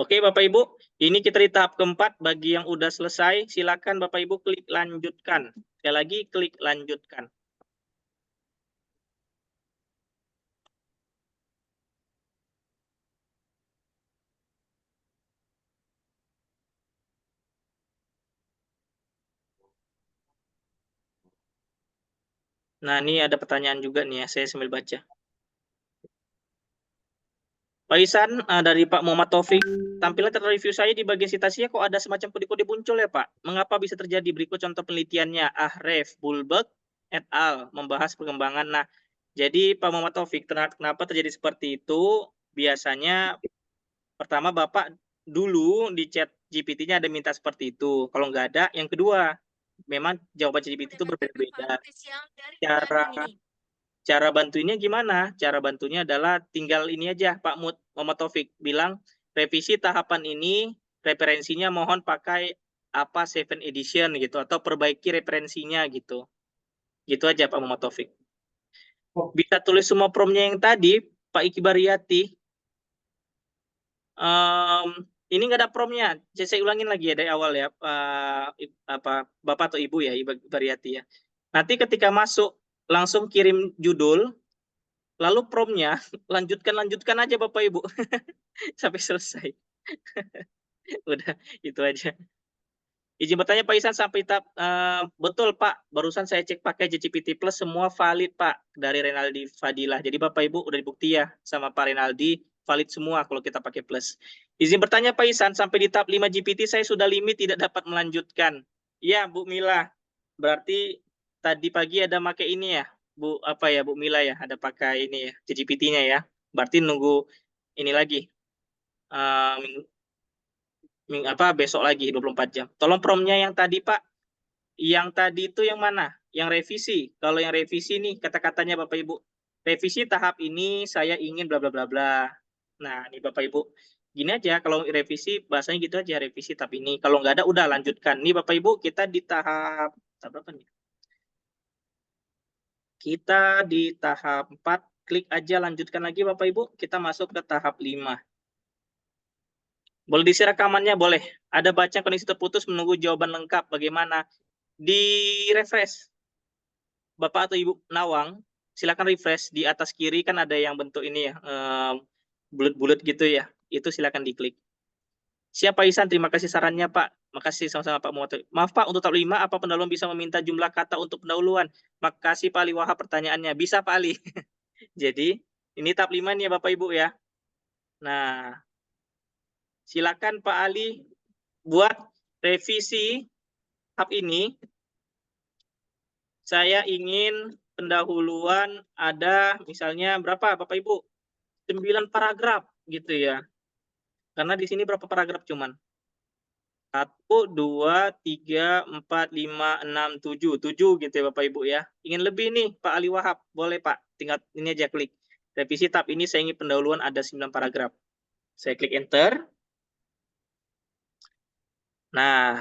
Oke Bapak Ibu, ini kita di tahap keempat. Bagi yang udah selesai, silakan Bapak Ibu klik lanjutkan. Sekali lagi klik lanjutkan. Nah, ini ada pertanyaan juga nih ya, saya sambil baca. Pak Isan, dari Pak Muhammad Taufik, tampilan review saya di bagian citasinya kok ada semacam kode-kode muncul ya Pak? Mengapa bisa terjadi? Berikut contoh penelitiannya. Ahref, Bulberg, et al. Membahas perkembangan. Nah, jadi Pak Muhammad Taufik, kenapa terjadi seperti itu? Biasanya, pertama Bapak dulu di chat GPT-nya ada minta seperti itu. Kalau nggak ada, yang kedua, memang jawaban GPT itu berbeda-beda. Cara Cara bantuinnya gimana? Cara bantunya adalah tinggal ini aja, Pak Muhammad Taufik bilang revisi tahapan ini referensinya mohon pakai apa 7 edition gitu atau perbaiki referensinya gitu. Gitu aja Pak Muhammad Taufik. Bisa tulis semua promnya yang tadi, Pak Iki Bariyati. Ini nggak ada promnya. Saya ulangin lagi ya dari awal ya, Bapak atau Ibu ya, Ibu Bariyati ya. Nanti ketika masuk langsung kirim judul, lalu promnya lanjutkan aja Bapak Ibu sampai selesai. Udah itu aja. Izin bertanya Pak Isan sampai tahap betul Pak, barusan saya cek pakai JGPT Plus semua valid Pak dari Renaldi Fadilah. Jadi Bapak Ibu udah dibukti ya sama Pak Renaldi valid semua kalau kita pakai plus. Izin bertanya Pak Isan sampai di tahap 5 GPT saya sudah limit tidak dapat melanjutkan. Iya Bu Mila. Berarti tadi pagi ada pakai ini ya. Bu Mila ya, ada pakai ini ya, GPT-nya ya. Berarti nunggu ini lagi. Besok lagi 24 jam. Tolong promnya yang tadi Pak. Yang tadi itu yang mana? Yang revisi. Kalau yang revisi nih kata-katanya Bapak Ibu. Revisi tahap ini saya ingin bla bla bla bla. Nah, ini Bapak Ibu. Gini aja kalau revisi bahasanya gitu aja, revisi tahap ini. Kalau nggak ada udah lanjutkan. Nih Bapak Ibu, kita di tahap berapa nih? Kita di tahap 4, klik aja lanjutkan lagi Bapak Ibu. Kita masuk ke tahap 5. Boleh diisi rekamannya, boleh. Ada baca koneksi terputus menunggu jawaban lengkap. Bagaimana? Di refresh. Bapak atau Ibu Nawang, silakan refresh. Di atas kiri kan ada yang bentuk ini ya, bulat-bulat gitu ya. Itu silakan diklik. Siapa Isan? Terima kasih sarannya Pak. Makasih sama-sama Pak Muhammad. Maaf Pak, untuk tahap 5, apa pendahuluan bisa meminta jumlah kata untuk pendahuluan? Makasih Pak Ali Wahab pertanyaannya. Bisa Pak Ali. Jadi, ini tahap 5 nih ya Bapak Ibu ya. Nah, silakan Pak Ali buat revisi tahap ini. Saya ingin pendahuluan ada misalnya berapa Bapak Ibu? 9 paragraf gitu ya. Karena di sini berapa paragraf cuman? 1, 2, 3, 4, 5, 6, 7. 7 gitu ya Bapak Ibu ya. Ingin lebih nih Pak Ali Wahab. Boleh Pak. Tinggal ini aja klik. Revisi tahap ini saya ingin pendahuluan ada 9 paragraf. Saya klik enter. Nah,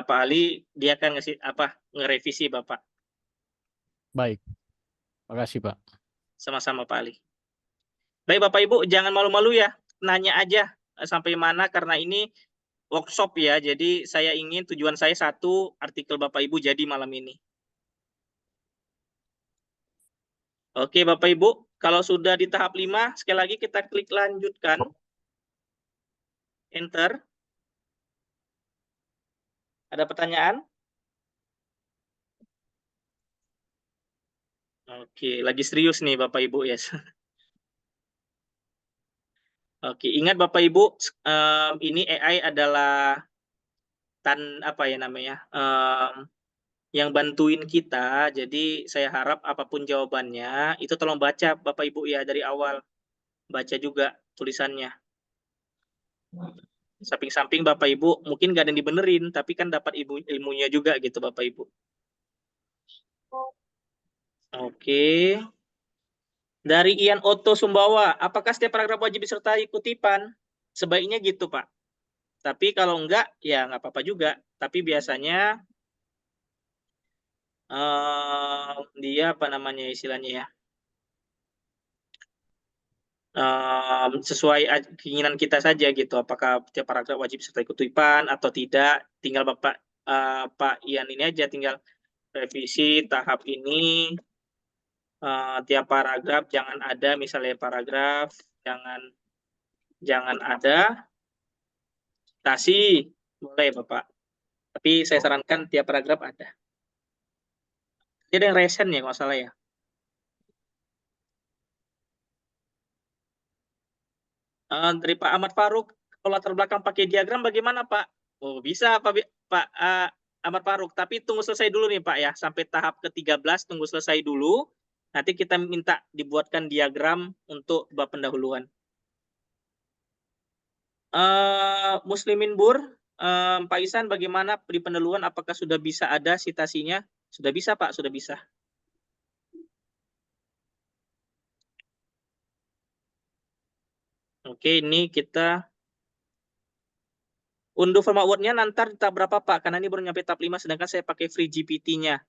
Pak Ali dia akan ngerevisi Bapak. Baik. Makasih Pak. Sama-sama Pak Ali. Baik Bapak Ibu, jangan malu-malu ya. Nanya aja sampai mana karena ini workshop ya. Jadi tujuan saya satu, artikel Bapak Ibu jadi malam ini. Oke Bapak Ibu, kalau sudah di tahap 5, sekali lagi kita klik lanjutkan. Enter. Ada pertanyaan? Oke, lagi serius nih Bapak Ibu ya. Oke, ingat Bapak Ibu, ini AI adalah yang bantuin kita. Jadi saya harap apapun jawabannya itu tolong baca Bapak Ibu ya dari awal. Baca juga tulisannya. Samping-samping Bapak Ibu mungkin nggak ada yang dibenerin, tapi kan dapat ilmunya juga gitu Bapak Ibu. Oke. Dari Ian Otto Sumbawa, apakah setiap paragraf wajib disertai kutipan? Sebaiknya gitu Pak. Tapi kalau enggak, ya nggak apa-apa juga. Tapi biasanya dia istilahnya ya, sesuai keinginan kita saja gitu. Apakah setiap paragraf wajib disertai kutipan atau tidak? Tinggal Pak Ian ini aja, tinggal revisi tahap ini. Tiap paragraf jangan ada, misalnya paragraf jangan ada citasi, boleh Bapak. Tapi saya sarankan tiap paragraf ada. Jadi ada yang resen ya kalau salah ya. Dari Pak Ahmad Faruk, kalau latar belakang pakai diagram bagaimana Pak? Oh bisa Pak Ahmad Faruk, tapi tunggu selesai dulu nih Pak ya, sampai tahap ke-13 tunggu selesai dulu. Nanti kita minta dibuatkan diagram untuk bab pendahuluan. Muslimin Bur, Pak Isan bagaimana di pendahuluan, apakah sudah bisa ada citasinya? Sudah bisa Pak, sudah bisa. Oke, ini kita unduh format Word-nya nanti tahap berapa Pak? Karena ini baru nyampe tahap 5, sedangkan saya pakai free GPT-nya.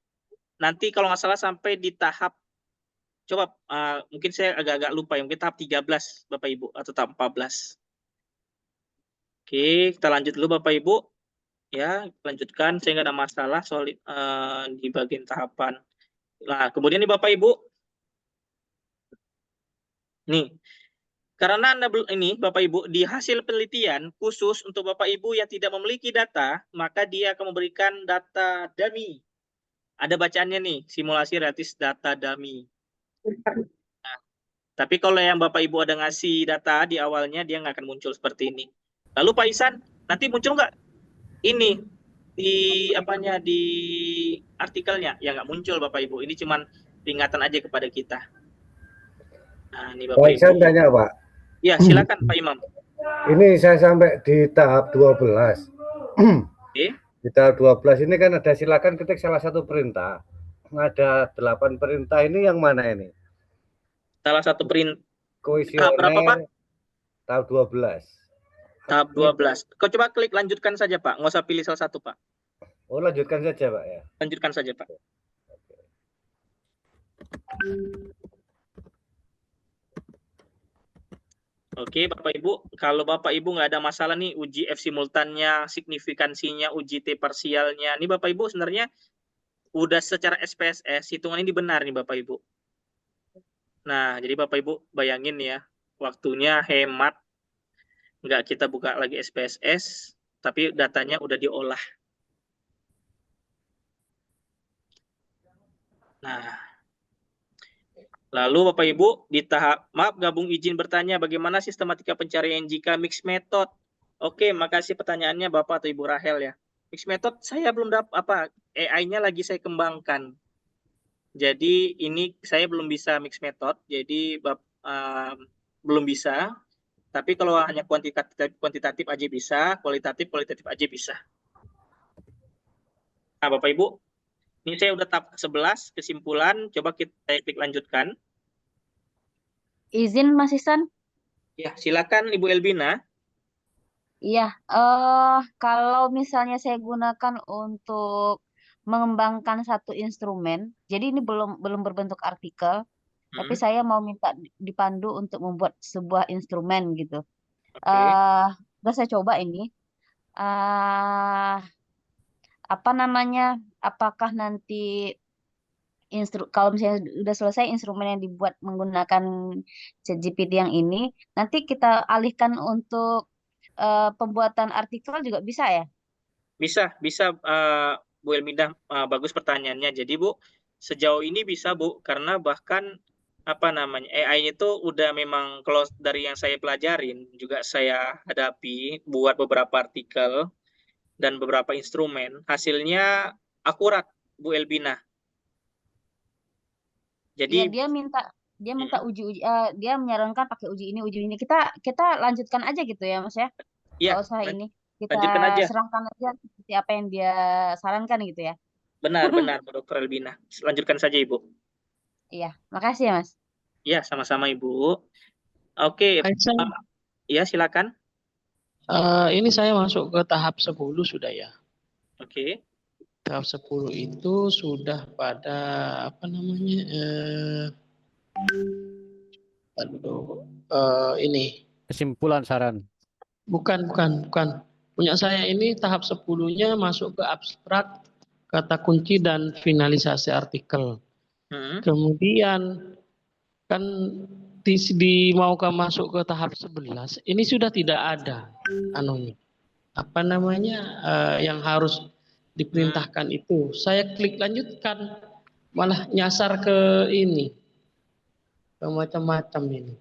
Nanti kalau nggak salah sampai di tahap, coba mungkin saya agak-agak lupa ya, mungkin tahap 13 Bapak Ibu, atau tahap 14. Oke, kita lanjut dulu Bapak Ibu. Ya, lanjutkan, saya nggak ada masalah soal di bagian tahapan. Nah, kemudian nih Bapak Ibu, nih, karena ini Bapak Ibu, di hasil penelitian khusus untuk Bapak Ibu yang tidak memiliki data, maka dia akan memberikan data dummy. Ada bacaannya nih, simulasi realistis data dummy. Nah, tapi kalau yang Bapak Ibu ada ngasih data di awalnya, dia nggak akan muncul seperti ini. Lalu Pak Ihsan, nanti muncul nggak ini di apanya di artikelnya? Ya nggak muncul Bapak Ibu. Ini cuman peringatan aja kepada kita. Nah, ini Bapak Pak Ibu. Ihsan tanya Pak. Ya, silakan Pak Imam. Ini saya sampai di tahap 12. Oke. Di tahap 12 ini kan ada silakan ketik salah satu perintah. Ada 8 perintah, ini yang mana ini? Salah satu perintah. Kuesioner. Berapa Pak? Tahap 12. Tahap 12. Kau coba klik lanjutkan saja Pak. Nggak usah pilih salah satu Pak. Oh, lanjutkan saja Pak ya. Lanjutkan saja Pak. Oke Bapak Ibu, kalau Bapak Ibu nggak ada masalah nih uji F simultannya, signifikansinya, uji T parsialnya. Ini Bapak Ibu sebenarnya udah secara SPSS, hitungan ini benar nih Bapak Ibu. Nah, jadi Bapak Ibu bayangin ya, waktunya hemat. Nggak kita buka lagi SPSS, tapi datanya udah diolah. Nah, lalu Bapak Ibu di tahap, maaf gabung izin bertanya bagaimana sistematika pencarian jika mix method. Oke, makasih pertanyaannya Bapak atau Ibu Rahel ya. Mix method saya belum dapat apa, AI-nya lagi saya kembangkan. Jadi ini saya belum bisa mix method, jadi belum bisa. Tapi kalau hanya kuantitatif aja bisa, kualitatif aja bisa. Nah, Bapak Ibu, ini saya udah tahap 11, kesimpulan, coba kita klik lanjutkan. Izin Mas Ihsan? Ya, silakan Ibu Elbina. Iya, kalau misalnya saya gunakan untuk mengembangkan satu instrumen, jadi ini belum berbentuk artikel, tapi saya mau minta dipandu untuk membuat sebuah instrumen gitu. Udah saya coba ini. Apa namanya? Apakah nanti kalau misalnya udah selesai instrumen yang dibuat menggunakan ChatGPT yang ini, nanti kita alihkan untuk pembuatan artikel juga bisa ya? Bisa Bu Elmindah, bagus pertanyaannya. Jadi Bu, sejauh ini bisa Bu, karena bahkan apa namanya AI itu udah memang kalau dari yang saya pelajarin juga saya hadapi buat beberapa artikel dan beberapa instrumen, hasilnya akurat Bu Elbina. Jadi ya, dia minta uji dia menyarankan pakai uji ini. Kita lanjutkan aja gitu ya Mas ya? Iya, Nggak usah ini. Kita lanjutkan aja. serahkan aja seperti apa yang dia sarankan gitu ya. Benar Dr. Elbina. Lanjutkan saja Ibu. Iya, makasih ya Mas. Iya, sama-sama Ibu. Oke, ya silakan. Ini saya masuk ke tahap 10 sudah ya. Oke. Tahap 10 itu sudah pada apa namanya? Ini. Kesimpulan saran. Bukan. Punya saya ini tahap 10-nya masuk ke abstrak, kata kunci dan finalisasi artikel. Kemudian kan mau masuk ke tahap 11, ini sudah tidak ada apa namanya yang harus diperintahkan itu. Saya klik lanjutkan, malah nyasar ke ini, ke macam-macam ini.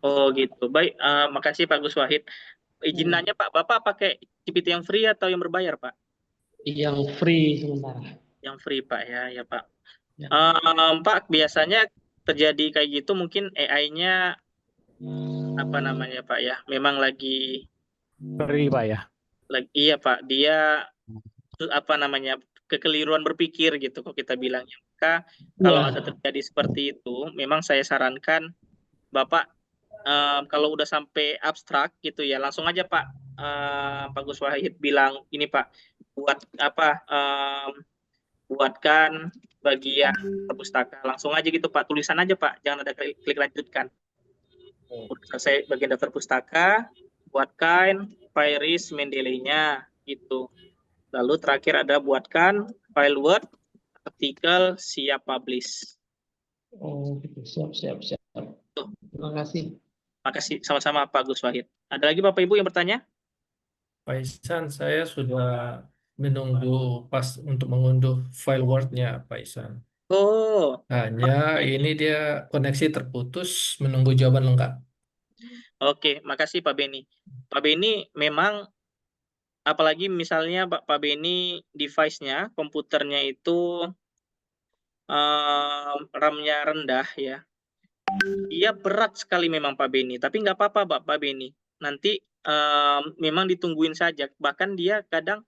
Oh gitu, baik. Makasih Pak Gus Wahid. Izin nanya Pak, Bapak pakai GPT yang free atau yang berbayar Pak? Yang free sementara. Yang free Pak ya Pak. Ya. Pak, biasanya terjadi kayak gitu mungkin AI-nya apa namanya Pak ya? Memang lagi free Pak ya. Iya Pak, dia apa namanya kekeliruan berpikir gitu kok kita bilangnya. Maka kalau ada terjadi seperti itu, memang saya sarankan Bapak kalau udah sampai abstrak gitu ya, langsung aja Pak Pak Gus Wahid bilang ini Pak, buat apa buatkan bagian pustaka, langsung aja gitu Pak, tulisan aja Pak, jangan ada klik lanjutkan. Udah selesai bagian daftar pustaka, buatkan Pairis Mendeley-nya gitu. Lalu terakhir ada buatkan file Word, artikel, siap publish. Oh, gitu. Siap. Terima kasih. Makasih, sama-sama Pak Gus Wahid. Ada lagi Bapak Ibu yang bertanya? Pak Ihsan, saya sudah menunggu pas untuk mengunduh file Word-nya, Pak Ihsan. Oh, Hanya ini dia koneksi terputus, menunggu jawaban lengkap. oke, makasih Pak Beni. Pak Beni memang, apalagi misalnya Pak Beni device-nya, komputernya itu RAM-nya rendah ya. Dia berat sekali memang Pak Beni, tapi nggak apa-apa Pak Beni. Nanti memang ditungguin saja. Bahkan dia kadang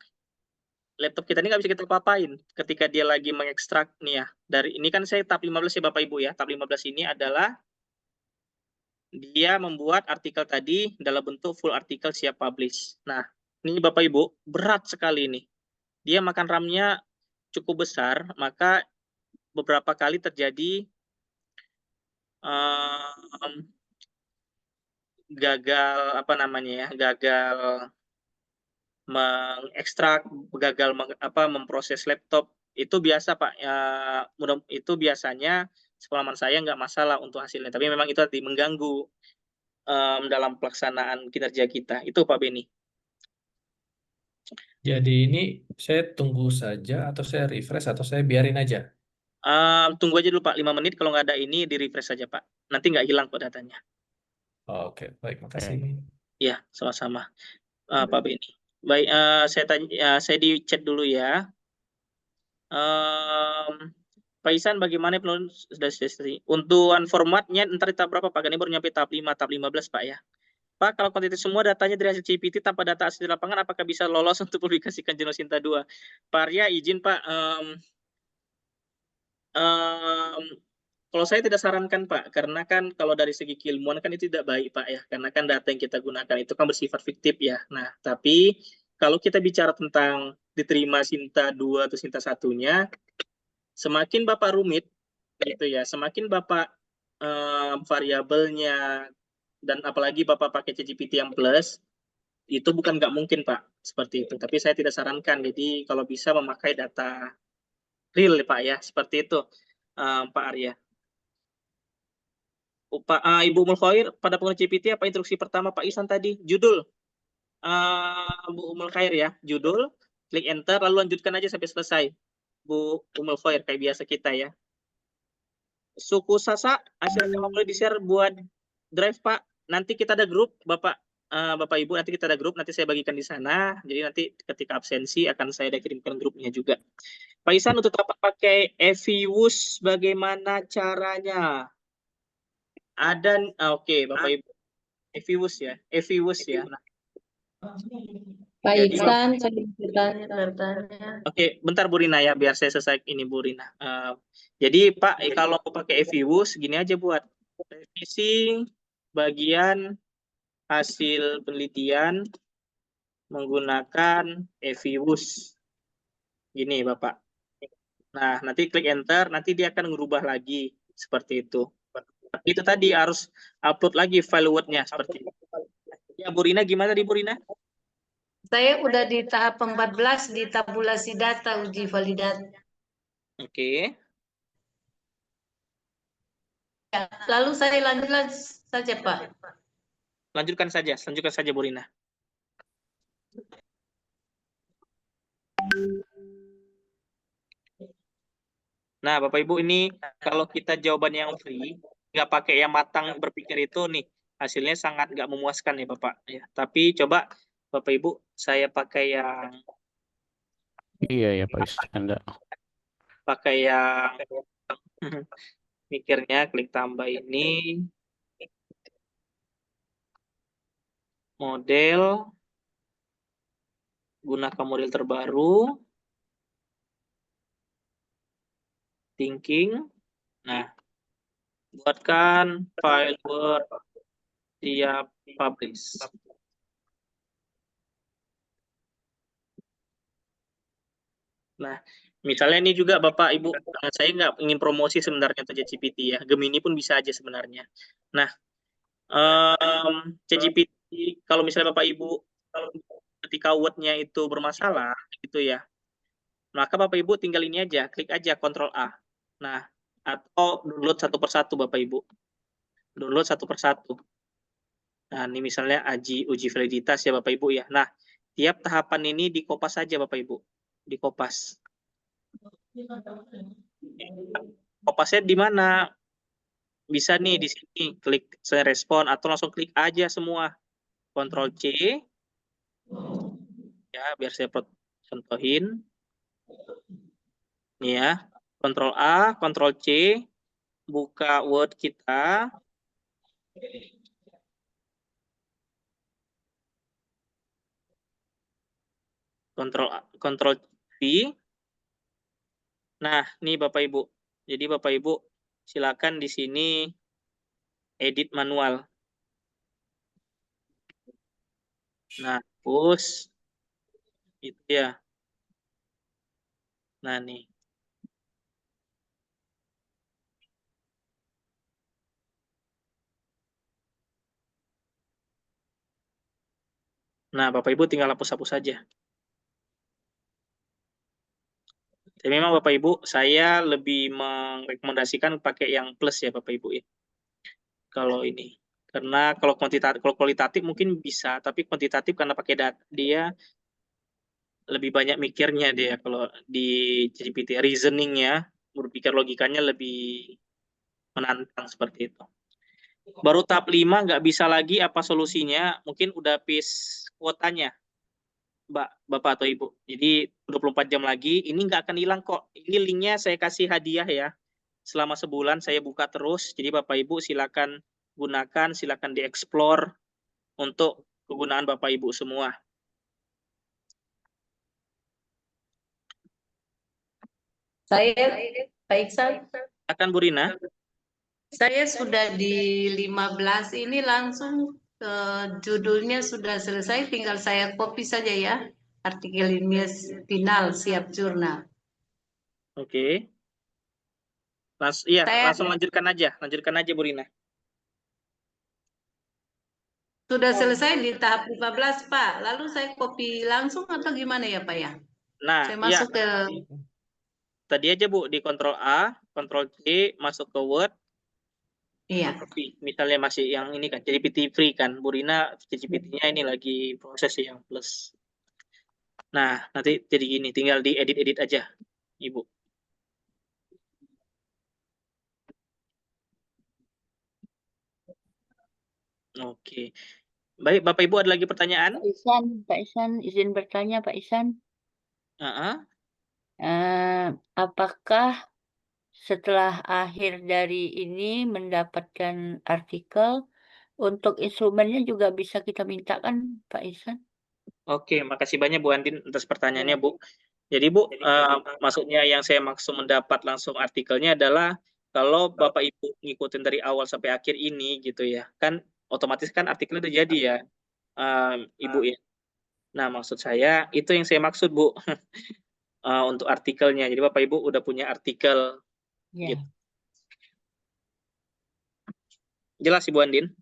laptop kita ini nggak bisa kita papain ketika dia lagi mengekstrak nih ya. Dari ini kan saya tab 15 ya Bapak Ibu ya. Tab 15 ini adalah dia membuat artikel tadi dalam bentuk full artikel siap publish. Nah, ini Bapak Ibu, berat sekali ini. Dia makan RAM-nya cukup besar, maka beberapa kali terjadi gagal gagal mengekstrak, gagal memproses laptop. Itu biasa Pak, itu biasanya sepengalaman saya nggak masalah untuk hasilnya, tapi memang itu tadi mengganggu dalam pelaksanaan kinerja kita. Itu Pak Beni. Jadi ini saya tunggu saja, atau saya refresh, atau saya biarin aja? Tunggu aja dulu Pak, 5 menit, kalau nggak ada ini di refresh saja Pak. Nanti nggak hilang kok datanya. Oke, baik, makasih. Ya, sama-sama Pak Beni. Baik, saya di chat dulu ya. Pak Isan, bagaimana penulis untuan formatnya ntar di tahap berapa Pak? Ini baru nyampe tahap 5, tahap 15 Pak ya. Pak, kalau kuantitas semua datanya dari hasil CPT tanpa data asli lapangan, apakah bisa lolos untuk publikasikan jurnal Sinta 2? Pak Arya, izin Pak. Kalau saya tidak sarankan Pak, karena kan kalau dari segi keilmuan kan itu tidak baik Pak ya, karena kan data yang kita gunakan itu kan bersifat fiktif ya. Nah, tapi kalau kita bicara tentang diterima Sinta 2 atau Sinta 1-nya, semakin Bapak rumit gitu ya, semakin Bapak variabelnya, dan apalagi Bapak pakai ChatGPT yang plus, itu bukan nggak mungkin Pak, seperti itu. Tapi saya tidak sarankan, jadi kalau bisa memakai data real Pak ya, seperti itu Pak Arya. Ibu Umul Khair, pada pengguna GPT apa instruksi pertama Pak Ihsan tadi? Judul. Bu Umul Khair ya, judul, klik enter, lalu lanjutkan aja sampai selesai. Bu Umul Khair, kayak biasa kita ya. Suku Sasa, hasilnya boleh di-share buat drive Pak. Nanti kita ada grup, Bapak Ibu, nanti kita ada grup, nanti saya bagikan di sana. Jadi nanti ketika absensi akan saya ada kirimkan grupnya juga. Pak Ihsan, untuk dapat pakai Eviwus, bagaimana caranya? Ada, oke, Bapak Ibu. Eviwus ya. Nah, Pak jadi, Ihsan, saya bertanya. Oke, bentar Bu Rina ya, biar saya selesai ini Bu Rina. Jadi Pak, kalau pakai Eviwus, gini aja buat revisi bagian hasil penelitian menggunakan Eviwus. Gini Bapak. Nah, nanti klik enter, nanti dia akan merubah lagi seperti itu. Tapi itu tadi harus upload lagi file Word-nya seperti itu. Ya Bu Rina, gimana di Bu Rina? Saya udah di tahap 14 di tabulasi data uji validasi. Oke. Ya, lalu saya lanjut saja Pak. Lanjutkan saja Bu Rina. Nah, Bapak Ibu, ini kalau kita jawaban yang free, nggak pakai yang matang berpikir itu nih, hasilnya sangat nggak memuaskan ya Bapak. Ya, tapi coba Bapak Ibu, saya pakai yang Iya ya Pak Iskandar. pakai yang mikirnya, klik tambah ini, model, gunakan model terbaru, thinking. Nah, buatkan file Word Siap, publish. Nah, misalnya ini juga Bapak Ibu, saya nggak ingin promosi sebenarnya untuk ChatGPT ya. Gemini pun bisa aja sebenarnya. Nah, ChatGPT kalau misalnya Bapak Ibu ketika word-nya itu bermasalah gitu ya, maka Bapak Ibu tinggal ini aja, klik aja Ctrl A. Nah, atau download satu persatu Bapak Ibu. Download satu persatu. Nah, ini misalnya uji validitas ya Bapak Ibu ya. Nah, tiap tahapan ini dikopas saja Bapak Ibu. Dikopas. Kopasnya di mana? Bisa nih di sini, klik saya respon atau langsung klik aja semua. Ctrl C. Ya, biar saya contohin. Nih ya. Ctrl A, Ctrl C. Buka Word kita. Ctrl V. Nah, nih Bapak Ibu. Jadi Bapak Ibu silakan di sini edit manual. Nah, push. Itu ya. Nah, nih. Nah, Bapak Ibu tinggal hapus-hapus saja. Tapi memang Bapak Ibu, saya lebih merekomendasikan pakai yang plus ya Bapak Ibu ya. Kalau ini. Karena kalau kualitatif mungkin bisa, tapi kuantitatif karena pakai data dia lebih banyak mikirnya dia kalau di GPT reasoningnya, berpikir logikanya lebih menantang seperti itu. Baru tahap 5 nggak bisa lagi apa solusinya, mungkin udah habis kuotanya. Bapak atau Ibu. Jadi 24 jam lagi, ini nggak akan hilang kok. Ini linknya saya kasih hadiah ya. Selama sebulan saya buka terus. Jadi Bapak Ibu silakan gunakan, silakan dieksplor untuk kegunaan Bapak Ibu semua. Saya, Pak Iksan, Silakan Bu Rina. saya sudah di 15 ini langsung judulnya sudah selesai, tinggal saya copy saja ya. Artikel ilmiah final siap jurnal. Oke. Langsung lanjutkan aja Bu Rina. Sudah selesai di tahap 15 Pak. Lalu saya copy langsung atau gimana ya Pak ya? Nah, Saya masuk ke tadi aja Bu di Ctrl A, Ctrl C, masuk ke Word. Iya. Misalnya masih yang ini kan, ChatGPT free kan, Bu Rina ChatGPT-nya ini lagi proses yang plus. Nah, nanti jadi gini, tinggal diedit-edit aja, Ibu. Oke. Baik, Bapak Ibu ada lagi pertanyaan? Pak Ihsan, izin bertanya Pak Ihsan. Apakah setelah akhir dari ini mendapatkan artikel, untuk instrumennya juga bisa kita mintakan Pak Ihsan? Oke, makasih banyak Bu Andin atas pertanyaannya Bu. Jadi Bu, maksudnya yang saya maksud mendapat langsung artikelnya adalah kalau Bapak Ibu ngikutin dari awal sampai akhir ini gitu ya, kan otomatis kan artikelnya udah jadi ya, Ibu ya. Nah, maksud saya itu yang saya maksud Bu. Untuk artikelnya. Jadi Bapak Ibu udah punya artikel. Ya. Gitu. Jelas Ibu Andin?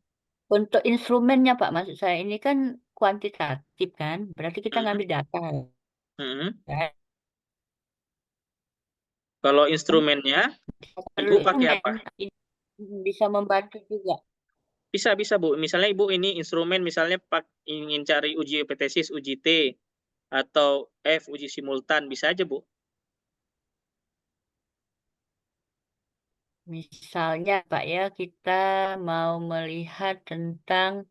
Untuk instrumennya Pak, maksud saya ini kan kuantitatif kan, berarti kita ngambil data. Kalau instrumennya, Ibu pakai apa? Bisa membantu juga. Bisa Bu. Misalnya Ibu ini instrumen misalnya ingin cari uji hipotesis, uji T, atau F, uji simultan, bisa aja Bu. Misalnya Pak ya, kita mau melihat tentang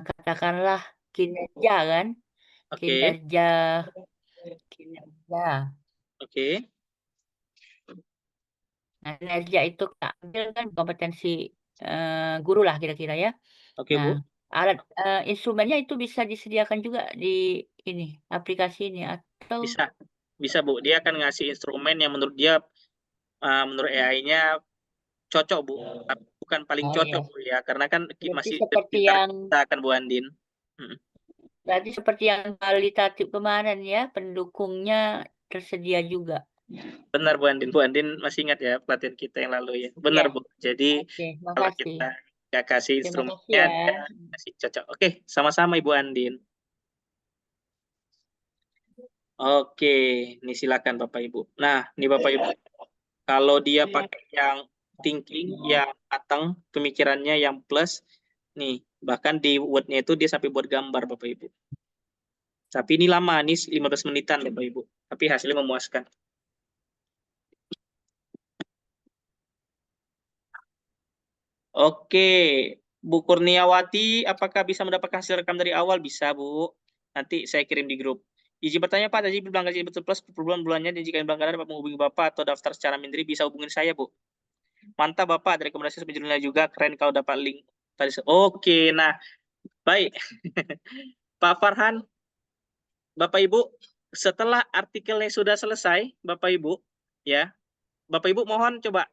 katakanlah kinerja kan, kinerja. Oke. Nah, kinerja itu kita ambil kan kompetensi guru lah kira-kira ya. Oke Nah, Bu. alat instrumennya itu bisa disediakan juga di ini aplikasi ini atau bisa Bu. Dia akan ngasih instrumen yang menurut dia menurut AI-nya cocok Bu. bukan paling Oh cocok iya. Bu, ya, karena kan Berarti masih seperti sekitar yang kita akan Bu Andin. berarti seperti yang kualitatif kemarin ya, pendukungnya tersedia juga. Benar Bu Andin. Bu Andin masih ingat ya pelatihan kita yang lalu ya. Benar Iya. Bu. Jadi Oke, kalau makasih. kita nggak kasih Terima kasih instrumennya, ya. dia masih cocok. Oke, sama-sama Ibu Andin. Oke, ini silakan Bapak Ibu. Nah, ini Bapak Ibu, kalau dia pakai yang thinking, yang matang, pemikirannya yang plus, nih, bahkan di Word-nya itu dia sampai buat gambar Bapak Ibu. Tapi ini lama, ini 15 menitan Bapak Ibu. Tapi hasilnya memuaskan. Oke, Bu Kurniawati, apakah bisa mendapatkan hasil rekam dari awal? Bisa, Bu. Nanti saya kirim di grup. Izin bertanya, Pak, tadi bilang gaji betul plus per bulan-bulannya, dan jika yang pelanggaran dapat menghubungi Bapak atau daftar secara mandiri, bisa hubungin saya, Bu. Mantap, Bapak. Ada rekomendasi sebelumnya juga. Keren kalau dapat link. Oke, nah, baik. Pak Farhan, Bapak Ibu, setelah artikelnya sudah selesai, Bapak Ibu, ya, Bapak Ibu mohon coba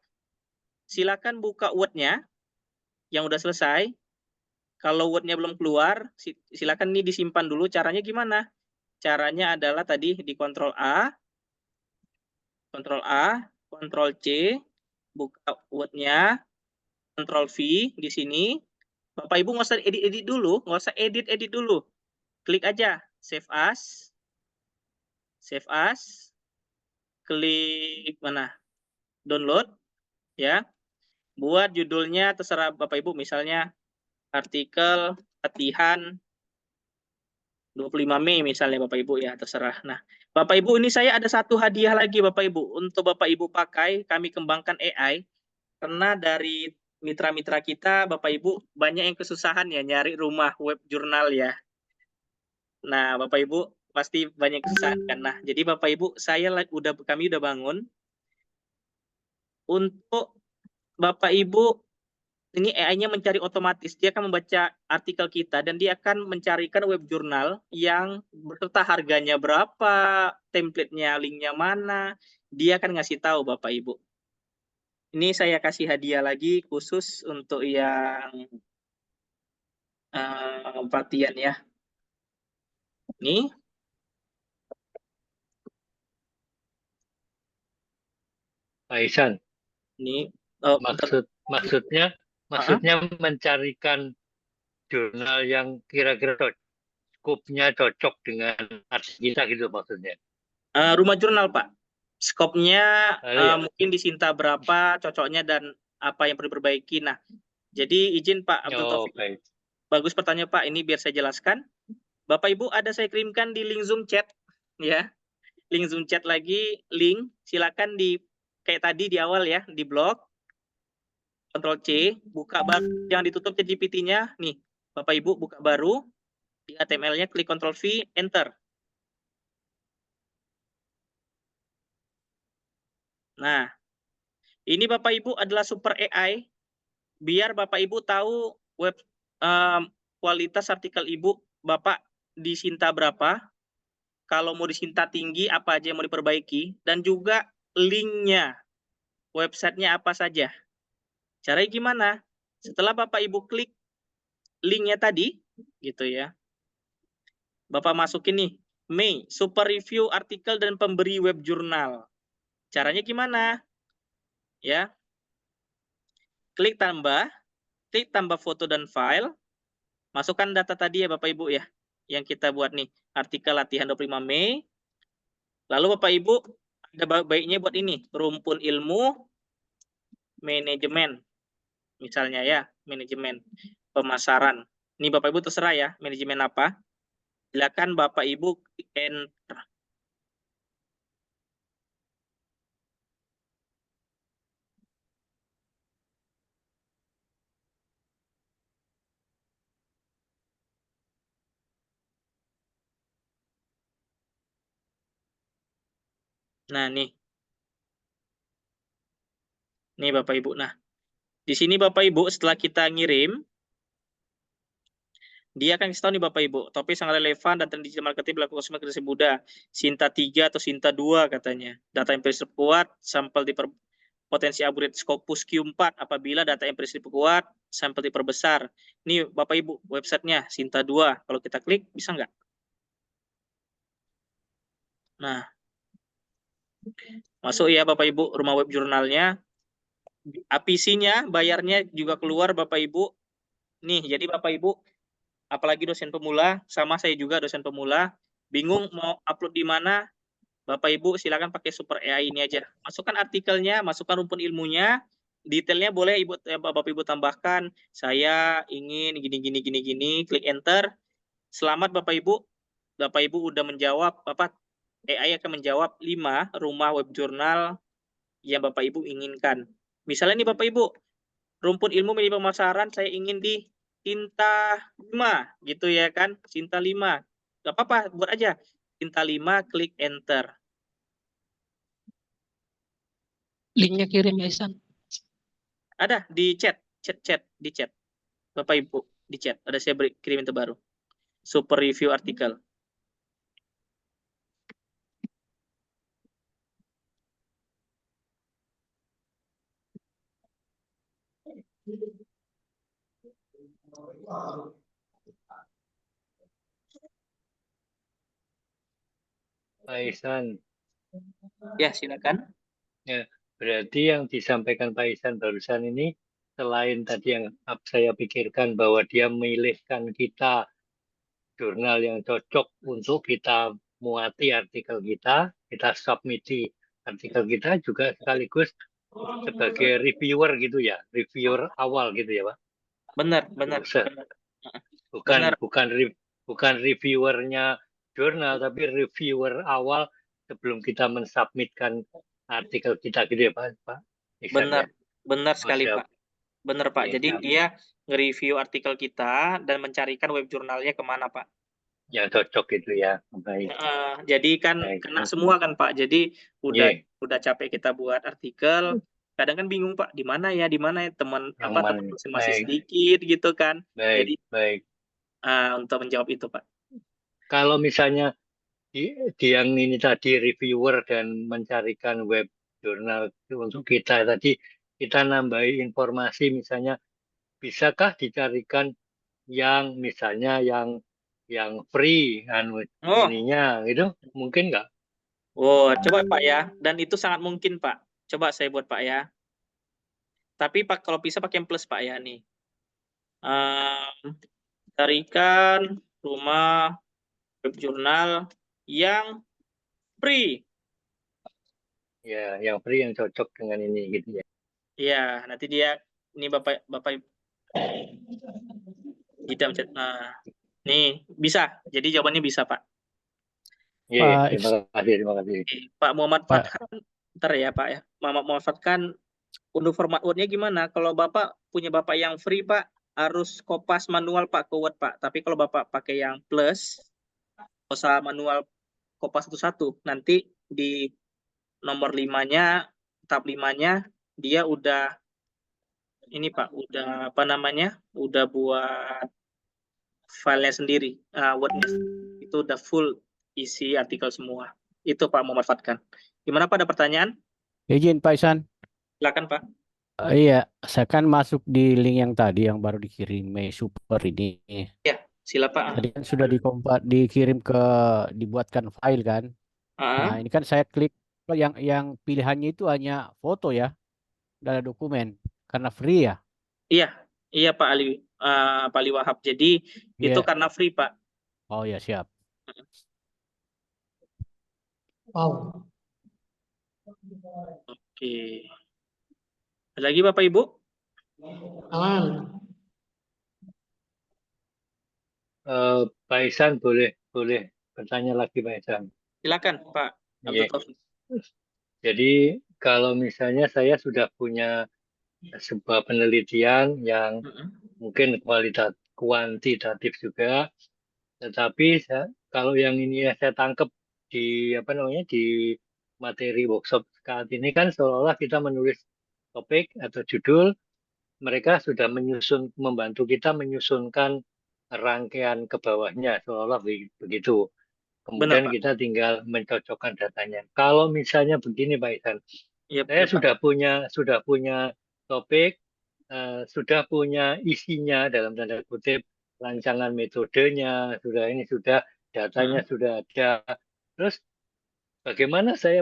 silakan buka Word-nya yang udah selesai. Kalau Word-nya belum keluar, silakan ini disimpan dulu. Caranya gimana? Caranya adalah tadi di Ctrl A, Ctrl C, buka Word-nya, Ctrl V di sini. Bapak Ibu nggak usah edit-edit dulu, nggak usah edit-edit dulu. Klik aja Save As, klik mana? Download, ya. Buat judulnya terserah Bapak Ibu, misalnya artikel latihan 25 Mei misalnya Bapak Ibu, ya, terserah. Nah, Bapak Ibu, ini saya ada satu hadiah lagi Bapak Ibu. Untuk Bapak Ibu pakai, kami kembangkan AI. Karena dari mitra-mitra kita, Bapak Ibu, banyak yang kesusahan ya nyari rumah web jurnal ya. Nah, Bapak Ibu pasti banyak kesusahan kan. Nah, jadi Bapak Ibu, kami udah bangun untuk Bapak Ibu. Ini AI-nya mencari otomatis. Dia akan membaca artikel kita dan dia akan mencarikan web jurnal yang beserta harganya berapa, template-nya, link-nya mana. Dia akan ngasih tahu Bapak Ibu. Ini saya kasih hadiah lagi khusus untuk yang pelatihan ya. Ini. Pak Ihsan, Ini. maksudnya mencarikan jurnal yang kira-kira skopnya cocok dengan arti kita gitu maksudnya. Rumah jurnal Pak. Skopnya Ya. mungkin disinta berapa, cocoknya dan apa yang perlu diperbaiki. Nah, jadi izin Pak Abdul Taufik. Baik. Bagus pertanyaan Pak, ini biar saya jelaskan. Bapak Ibu ada saya kirimkan di link Zoom chat ya. Link Zoom chat lagi, link silakan kayak tadi di awal ya, di blog. Ctrl C, buka baru, jangan ditutup ChatGPT-nya. Nih, Bapak Ibu buka baru, di HTML-nya klik Ctrl V, enter. Nah, ini Bapak Ibu adalah super AI. Biar Bapak Ibu tahu kualitas artikel Ibu, Bapak disinta berapa, kalau mau disinta tinggi, apa aja yang mau diperbaiki, dan juga linknya, websitenya apa saja. Caranya gimana? Setelah Bapak Ibu klik linknya tadi, gitu ya, Bapak masukin nih, Mei, super review artikel dan pemberi web jurnal. Caranya gimana? Ya, klik tambah foto dan file, masukkan data tadi ya Bapak Ibu ya, yang kita buat nih, artikel latihan 25 Mei, lalu Bapak Ibu ada baiknya buat ini, rumpun ilmu, manajemen, misalnya ya, manajemen, pemasaran. Ini Bapak Ibu terserah ya, manajemen apa. Silakan Bapak Ibu enter. Nah, nih Bapak Ibu. Nah, di sini Bapak Ibu setelah kita ngirim, dia akan kasih tahu nih Bapak Ibu, topik sangat relevan dan tren digital marketing berlaku konsumen generasi muda. Sinta 3 atau Sinta 2 katanya. Data yang kuat, sampel potensi upgrade Scopus Q4 apabila data impresi diperkuat, sampel diperbesar. Ini Bapak Ibu websitenya Sinta 2. Kalau kita klik bisa nggak? Nah, masuk ya Bapak Ibu rumah web jurnalnya. APC-nya bayarnya juga keluar Bapak Ibu. Nih, jadi Bapak Ibu, apalagi dosen pemula, sama saya juga dosen pemula, bingung mau upload di mana, Bapak Ibu silakan pakai Super AI ini aja. Masukkan artikelnya, masukkan rumpun ilmunya, detailnya boleh Bapak Ibu tambahkan, saya ingin gini, klik enter. Selamat Bapak Ibu udah menjawab, AI akan menjawab 5 rumah web jurnal yang Bapak Ibu inginkan. Misalnya nih Bapak Ibu, rumpun ilmu media pemasaran saya ingin di Sinta 5 gitu ya kan, Sinta 5. Gak apa-apa, buat aja Sinta 5, klik enter. Linknya kirim ya Isan. Ada di chat, di chat. Bapak Ibu, di chat. Ada saya kirim yang terbaru. Super review artikel. Pak Ihsan. Ya, silakan. Ya, berarti yang disampaikan Pak Ihsan barusan ini, selain tadi yang saya pikirkan bahwa dia memilihkan kita jurnal yang cocok untuk kita muati artikel kita submit artikel kita juga sekaligus sebagai reviewer gitu ya, reviewer awal gitu ya Pak. Benar. Bukan reviewernya jurnal, tapi reviewer awal sebelum kita mensubmitkan artikel kita gitu ya Pak. Benar sekali Pak. Benar Pak. Jadi dia nge-review artikel kita dan mencarikan web jurnalnya kemana Pak. Yang cocok gitu ya. Baik. Jadi kan kena semua kan Pak. Jadi udah capek kita buat artikel. Kadang kan bingung Pak, di mana ya teman masih sedikit gitu kan. Jadi untuk menjawab itu Pak. Kalau misalnya yang ini tadi reviewer dan mencarikan web jurnal untuk kita tadi, kita nambahi informasi misalnya, bisakah dicarikan yang misalnya yang free ininya gitu, mungkin nggak? Oh, coba Pak ya, dan itu sangat mungkin Pak. Coba saya buat Pak ya. Tapi Pak kalau bisa pakai yang plus Pak ya nih. Carikan rumah web jurnal yang free. Ya, yang free yang cocok dengan ini gitu ya. Iya, nanti dia ini Bapak tidak chat. Nih bisa. Jadi jawabannya bisa Pak. Iya, terima kasih. Pak Muhammad Fatkan, ntar ya Pak ya. Muhammad Fatkan, untuk format Word-nya gimana? Kalau Bapak punya Bapak yang free Pak, harus kopas manual Pak ke Word Pak. Tapi kalau Bapak pakai yang plus, usah manual kopas satu-satu. Nanti di nomor 5-nya, tab 5-nya, dia udah ini Pak, udah udah buat filenya sendiri, Word-nya itu udah full isi artikel semua. Itu Pak memanfaatkan. Gimana Pak, ada pertanyaan? Izin Pak Ihsan. Silakan Pak. Iya, saya kan masuk di link yang tadi yang baru dikirim Super ini. Ya, sila Pak. Tadi kan sudah dikirim dibuatkan file kan. Nah, ini kan saya klik yang pilihannya itu hanya foto ya dalam dokumen karena free ya. Iya Pak Ali Wahab. Jadi itu karena free Pak. Oh ya, siap. Wow. Oke. Ada lagi Bapak Ibu? Aman. Pak Ihsan boleh bertanya lagi Pak Ihsan. Silakan Pak. Jadi kalau misalnya saya sudah punya sebuah penelitian yang mungkin kuantitatif juga, tetapi kalau yang ini saya tangkap di di materi workshop saat ini kan seolah-olah kita menulis topik atau judul, mereka sudah membantu kita menyusunkan rangkaian ke bawahnya seolah-olah begitu. Kemudian kita tinggal mencocokkan datanya. Kalau misalnya begini Pak Ihsan, Iya, Saya Pak. sudah punya topik, sudah punya isinya dalam tanda kutip, rancangan metodenya, sudah datanya sudah ada. Terus bagaimana saya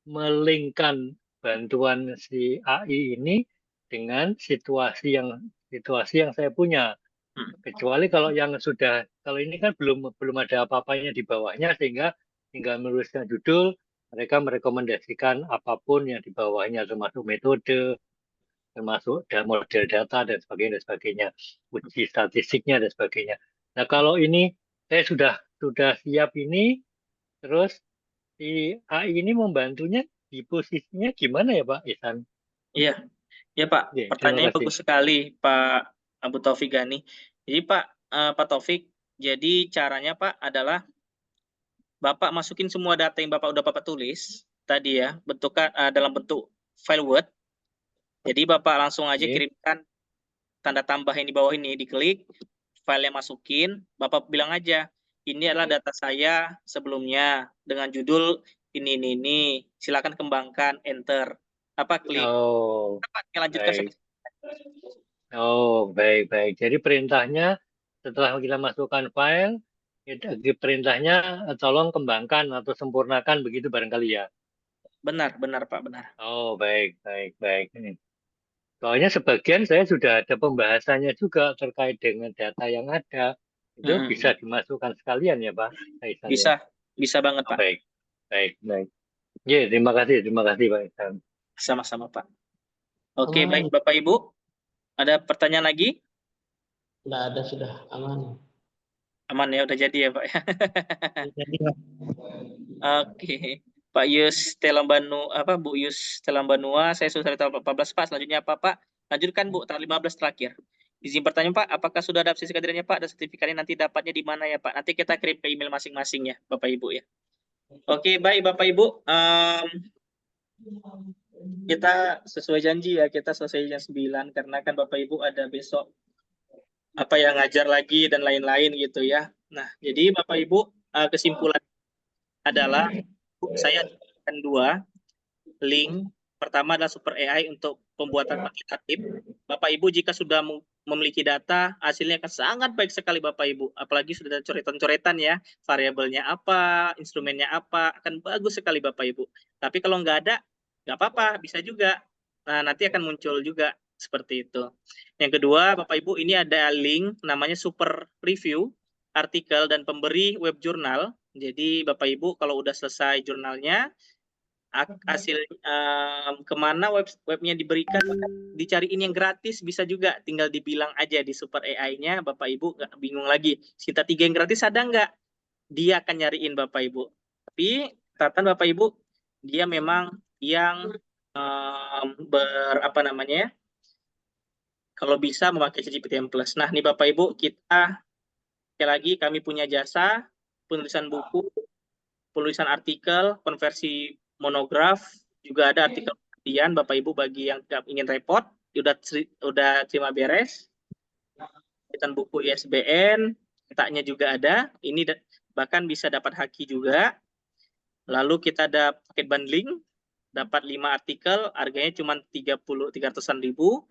melingkan bantuan si AI ini dengan situasi yang saya punya. Kecuali kalau kalau ini kan belum ada apa-apanya di bawahnya, sehingga tinggal menuliskan judul, mereka merekomendasikan apapun yang di bawahnya, termasuk metode, termasuk model data dan sebagainya, uji statistiknya dan sebagainya. Nah, kalau ini saya sudah siap ini, terus si AI ini membantunya di posisinya gimana ya, Pak Ihsan? Iya, ya Pak. Oke, terima Pertanyaannya kasih. bagus sekali, Pak Abu Taufik Gani. Jadi Pak Taufik, jadi caranya Pak adalah Bapak masukin semua data yang Bapak tulis tadi ya, dalam bentuk file Word. Jadi Bapak langsung aja Oke. kirimkan tanda tambah yang di bawah ini, diklik, filenya masukin, Bapak bilang aja, ini adalah data saya sebelumnya dengan judul ini. Silakan kembangkan, enter. Klik. Oh, Lanjutkan. baik. Oh, baik. Jadi perintahnya setelah kita masukkan file, perintahnya tolong kembangkan atau sempurnakan begitu barangkali ya. Benar Pak, benar. Oh, baik. Soalnya sebagian saya sudah ada pembahasannya juga terkait dengan data yang ada. Itu bisa dimasukkan sekalian ya, Pak Ihsan, ya? Bisa banget, Oh, Pak. baik. Ya, terima kasih Pak Ihsan. Sama-sama, Pak. Oke, baik Bapak Ibu. Ada pertanyaan lagi? Tidak ada, sudah aman. Aman ya, udah jadi ya Pak. Jadi, Pak. Oke. Pak Yus Telambanu, Bu Yus Telambanua, saya sudah tahu 14 Pak. Selanjutnya apa Pak? Lanjutkan Bu, tanggal 15 terakhir. Izin bertanya Pak, apakah sudah ada sisi kehadirannya Pak dan sertifikatnya nanti dapatnya di mana ya Pak? Nanti kita kirim ke email masing-masing ya Bapak Ibu ya. Oke, baik Bapak Ibu. Kita sesuai janji ya, kita selesai jam 9 karena kan Bapak Ibu ada besok yang ngajar lagi dan lain-lain gitu ya. Nah, jadi Bapak Ibu, kesimpulan adalah saya akan 2 link. Pertama adalah Super AI untuk pembuatan kuantitatif. Bapak Ibu jika sudah memiliki data, hasilnya akan sangat baik sekali Bapak Ibu. Apalagi sudah ada coretan-coretan ya, variabelnya apa, instrumennya apa, akan bagus sekali Bapak Ibu. Tapi kalau nggak ada, nggak apa-apa, bisa juga. Nah, nanti akan muncul juga seperti itu. Yang kedua, Bapak Ibu, ini ada link namanya Super Review, artikel dan pemberi web jurnal. Jadi Bapak Ibu kalau udah selesai jurnalnya, hasil kemana webnya diberikan, dicariin yang gratis bisa juga, tinggal dibilang aja di Super AI-nya, Bapak Ibu nggak bingung lagi. Kita 3 yang gratis ada nggak? Dia akan nyariin Bapak Ibu. Tapi catatan Bapak Ibu, dia memang yang kalau bisa memakai ChatGPT Plus. Nah, nih Bapak Ibu, kita sekali lagi kami punya jasa penulisan buku, penulisan artikel, konversi monograf, juga ada artikel penelitian Bapak Ibu bagi yang ingin repot, udah terima beres. Penerbitan buku ISBN, cetaknya juga ada. Ini bahkan bisa dapat haki juga. Lalu kita ada paket bundling, dapat 5 artikel, harganya cuma 300-an ribu.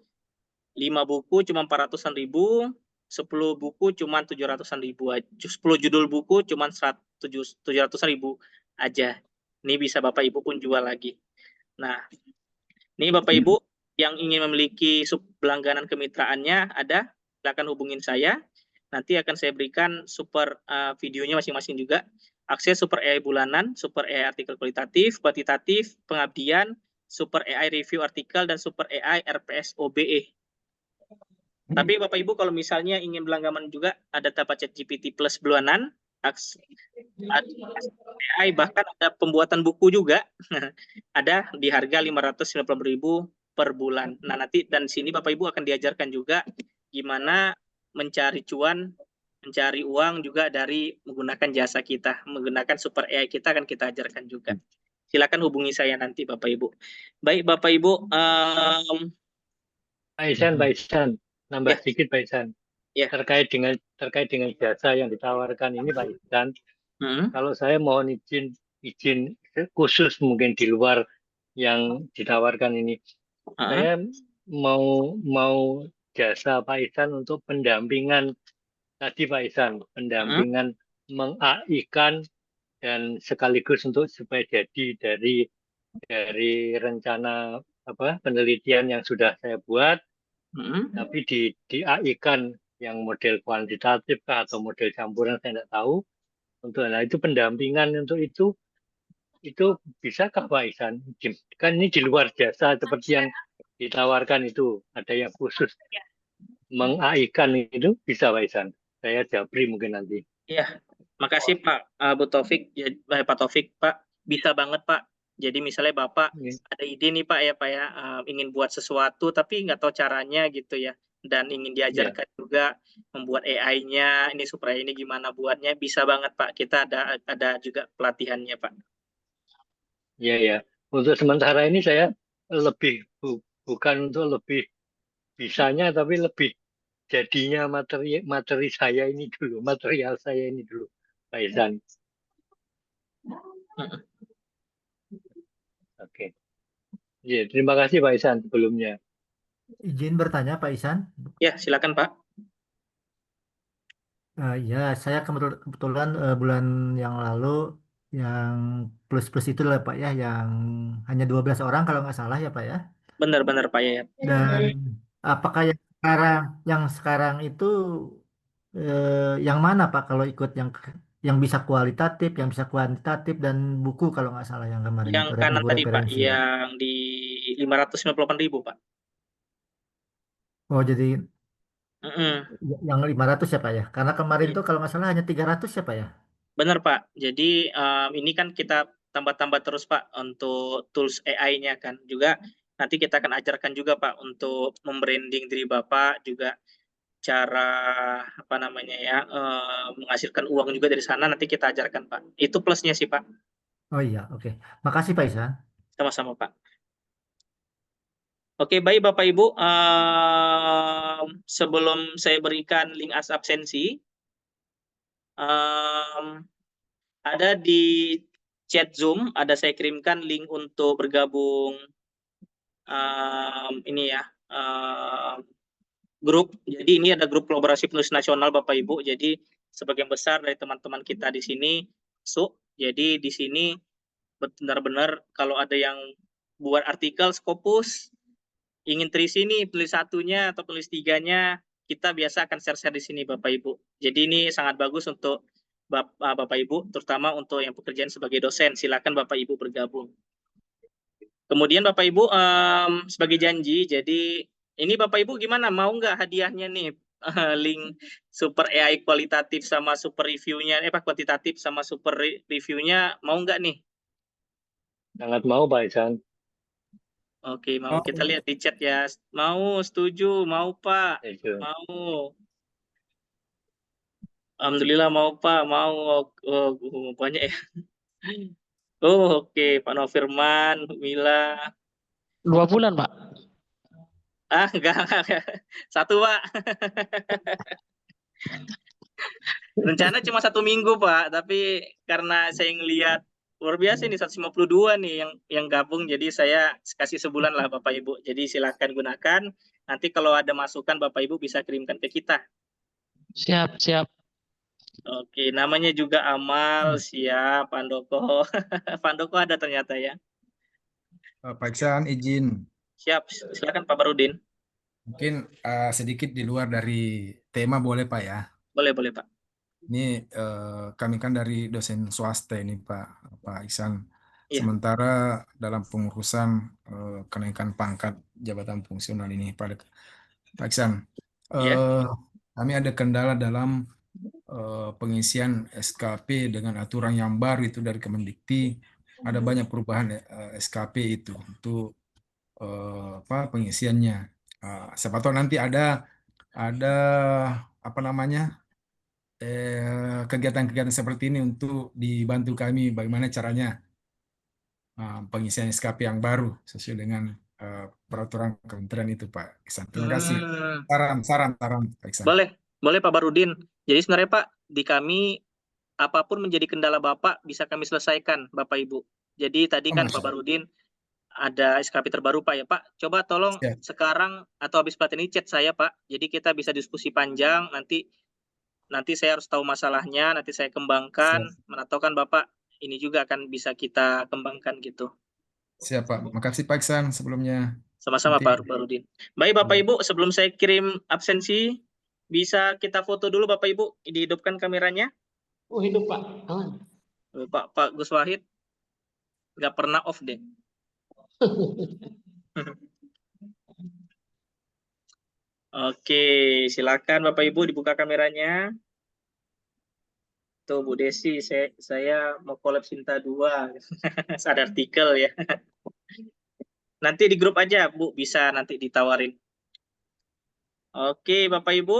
5 buku cuma 400-an ribu, 10 buku cuma 700-an ribu aja. 10 judul buku cuma 700-an ribu aja. Ini bisa Bapak Ibu pun jual lagi. Nah, ini Bapak Ibu yang ingin memiliki sublangganan kemitraannya ada, silakan hubungin saya. Nanti akan saya berikan super videonya masing-masing juga. Akses Super AI bulanan, Super AI artikel kualitatif, kuantitatif, pengabdian, Super AI review artikel, dan Super AI RPS OBE. Tapi Bapak Ibu kalau misalnya ingin berlangganan juga ada dapat ChatGPT Plus bulanan, AI, bahkan ada pembuatan buku juga, ada di harga 590.000 per bulan. Nah nanti dan sini Bapak Ibu akan diajarkan juga gimana mencari cuan, mencari uang juga dari menggunakan jasa kita, menggunakan Super AI kita akan kita ajarkan juga. Silakan hubungi saya nanti Bapak Ibu. Baik Bapak Ibu. Pak Ihsan, nambah sedikit Pak Ihsan. Terkait dengan jasa yang ditawarkan ini Pak Ihsan, kalau saya mohon izin khusus mungkin di luar yang ditawarkan ini. Saya mau jasa Pak Ihsan untuk pendampingan tadi Pak Ihsan, pendampingan meng-AI-kan dan sekaligus untuk supaya jadi dari rencana penelitian yang sudah saya buat, tapi di-AI-kan yang model kuantitatif kah atau model campuran saya tidak tahu. Itu pendampingan untuk itu bisakah Pak Ihsan? Kan ini di luar jasa seperti yang ditawarkan itu, ada yang khusus meng-AI-kan itu, bisa Pak Ihsan? Saya japri mungkin nanti. Iya, makasih Pak Bu Taufik, Pak Taufik, Pak. Bisa banget Pak. Jadi misalnya Bapak ada ide nih Pak ya, ingin buat sesuatu tapi nggak tahu caranya gitu ya, dan ingin diajarkan juga membuat AI-nya, ini supaya ini gimana buatnya, bisa banget Pak. Kita ada juga pelatihannya Pak. Iya ya. Untuk sementara ini saya lebih bukan untuk lebih bisanya, tapi lebih jadinya materi saya ini dulu, material saya ini dulu, Pak Ihsan. Oke. Ya, terima kasih Pak Ihsan sebelumnya. Izin bertanya Pak Ihsan. Ya, silakan Pak. Ya, saya kebetulan bulan yang lalu yang plus itu lah Pak ya, yang hanya 12 orang kalau nggak salah ya Pak ya. Benar-benar Pak ya. Dan apakah yang sekarang itu yang mana Pak kalau ikut yang bisa kualitatif, yang bisa kuantitatif dan buku kalau nggak salah yang kemarin Yang itu kanan buku tadi Pak, referensi. yang di 558.000 Pak. Oh jadi yang 500 ya Pak ya? Karena kemarin tuh kalau nggak salah hanya 300 ya Pak ya? Benar Pak. Jadi ini kan kita tambah-tambah terus Pak untuk tools AI-nya kan. Juga nanti kita akan ajarkan juga Pak untuk membranding diri Bapak, juga cara menghasilkan uang juga dari sana nanti kita ajarkan Pak. Itu plusnya sih Pak. Oh iya, oke. Makasih Pak Ihsan. Sama-sama Pak. Oke, baik Bapak Ibu, sebelum saya berikan link absensi, ada di chat Zoom, ada saya kirimkan link untuk bergabung grup. Jadi ini ada grup kolaborasi penulis nasional Bapak Ibu. Jadi sebagian besar dari teman-teman kita di sini masuk. Jadi di sini benar-benar kalau ada yang buat artikel Scopus, ingin terisi nih penulis satunya atau penulis tiganya, kita biasa akan share-share di sini Bapak Ibu. Jadi ini sangat bagus untuk Bapak Ibu, terutama untuk yang pekerjaan sebagai dosen. Silakan Bapak Ibu bergabung. Kemudian Bapak Ibu sebagai janji, jadi ini Bapak Ibu gimana? Mau nggak hadiahnya nih? Link super AI kualitatif sama super reviewnya, kuantitatif sama super reviewnya, mau nggak nih? Sangat mau Pak Ihsan. Oke, mau. Kita lihat di chat ya. Mau, setuju, mau Pak. Mau. Alhamdulillah mau Pak, mau. Banyak ya. Oke, Pak Novirman, Mila. 2 bulan Pak. Enggak. 1 Pak. Rencana cuma 1 minggu Pak, tapi karena saya ngelihat luar biasa nih 152 nih yang gabung, jadi saya kasih sebulan lah Bapak Ibu. Jadi silakan gunakan. Nanti kalau ada masukan Bapak Ibu bisa kirimkan ke kita. Siap. Oke, namanya juga Amal, siap, Pandoko. Pandoko ada ternyata ya. Pak Ihsan izin. Siap, silakan Pak Barudin. Mungkin sedikit di luar dari tema boleh Pak ya? Boleh Pak. Ini kami kan dari dosen swasta ini Pak Ihsan. Iya. Sementara dalam pengurusan kenaikan pangkat jabatan fungsional ini Pak Ihsan, kami ada kendala dalam pengisian SKP dengan aturan yang baru itu dari Kemendikti. Ada banyak perubahan SKP itu untuk pengisiannya. Siapa tahu nanti ada kegiatan-kegiatan seperti ini untuk dibantu kami bagaimana caranya pengisian SKP yang baru sesuai dengan peraturan kementerian itu Pak Ihsan. Terima kasih. Saran Pak Ihsan. Boleh Pak Barudin. Jadi sebenarnya Pak, di kami apapun menjadi kendala Bapak bisa kami selesaikan Bapak Ibu. Jadi tadi kan Pak Barudin ada SKP terbaru Pak ya Pak. Coba tolong Siap. sekarang atau habis pelatihan ini chat saya Pak. Jadi kita bisa diskusi panjang. Nanti saya harus tahu masalahnya. Nanti saya kembangkan. Atau kan Bapak ini juga akan bisa kita kembangkan gitu. Siap Pak. Makasih Pak Iksan sebelumnya. Sama-sama Nanti- Pak Rudin. Baik Bapak Ibu, sebelum saya kirim absensi, bisa kita foto dulu Bapak Ibu. Dihidupkan kameranya. Oh, hidup Pak. Aman. Pak Gus Wahid nggak pernah off deh. Oke, silakan Bapak Ibu dibuka kameranya. Tuh Bu Desi, saya mau collab Sinta 2. Ada artikel ya. Nanti di grup aja Bu, bisa nanti ditawarin. Oke Bapak Ibu.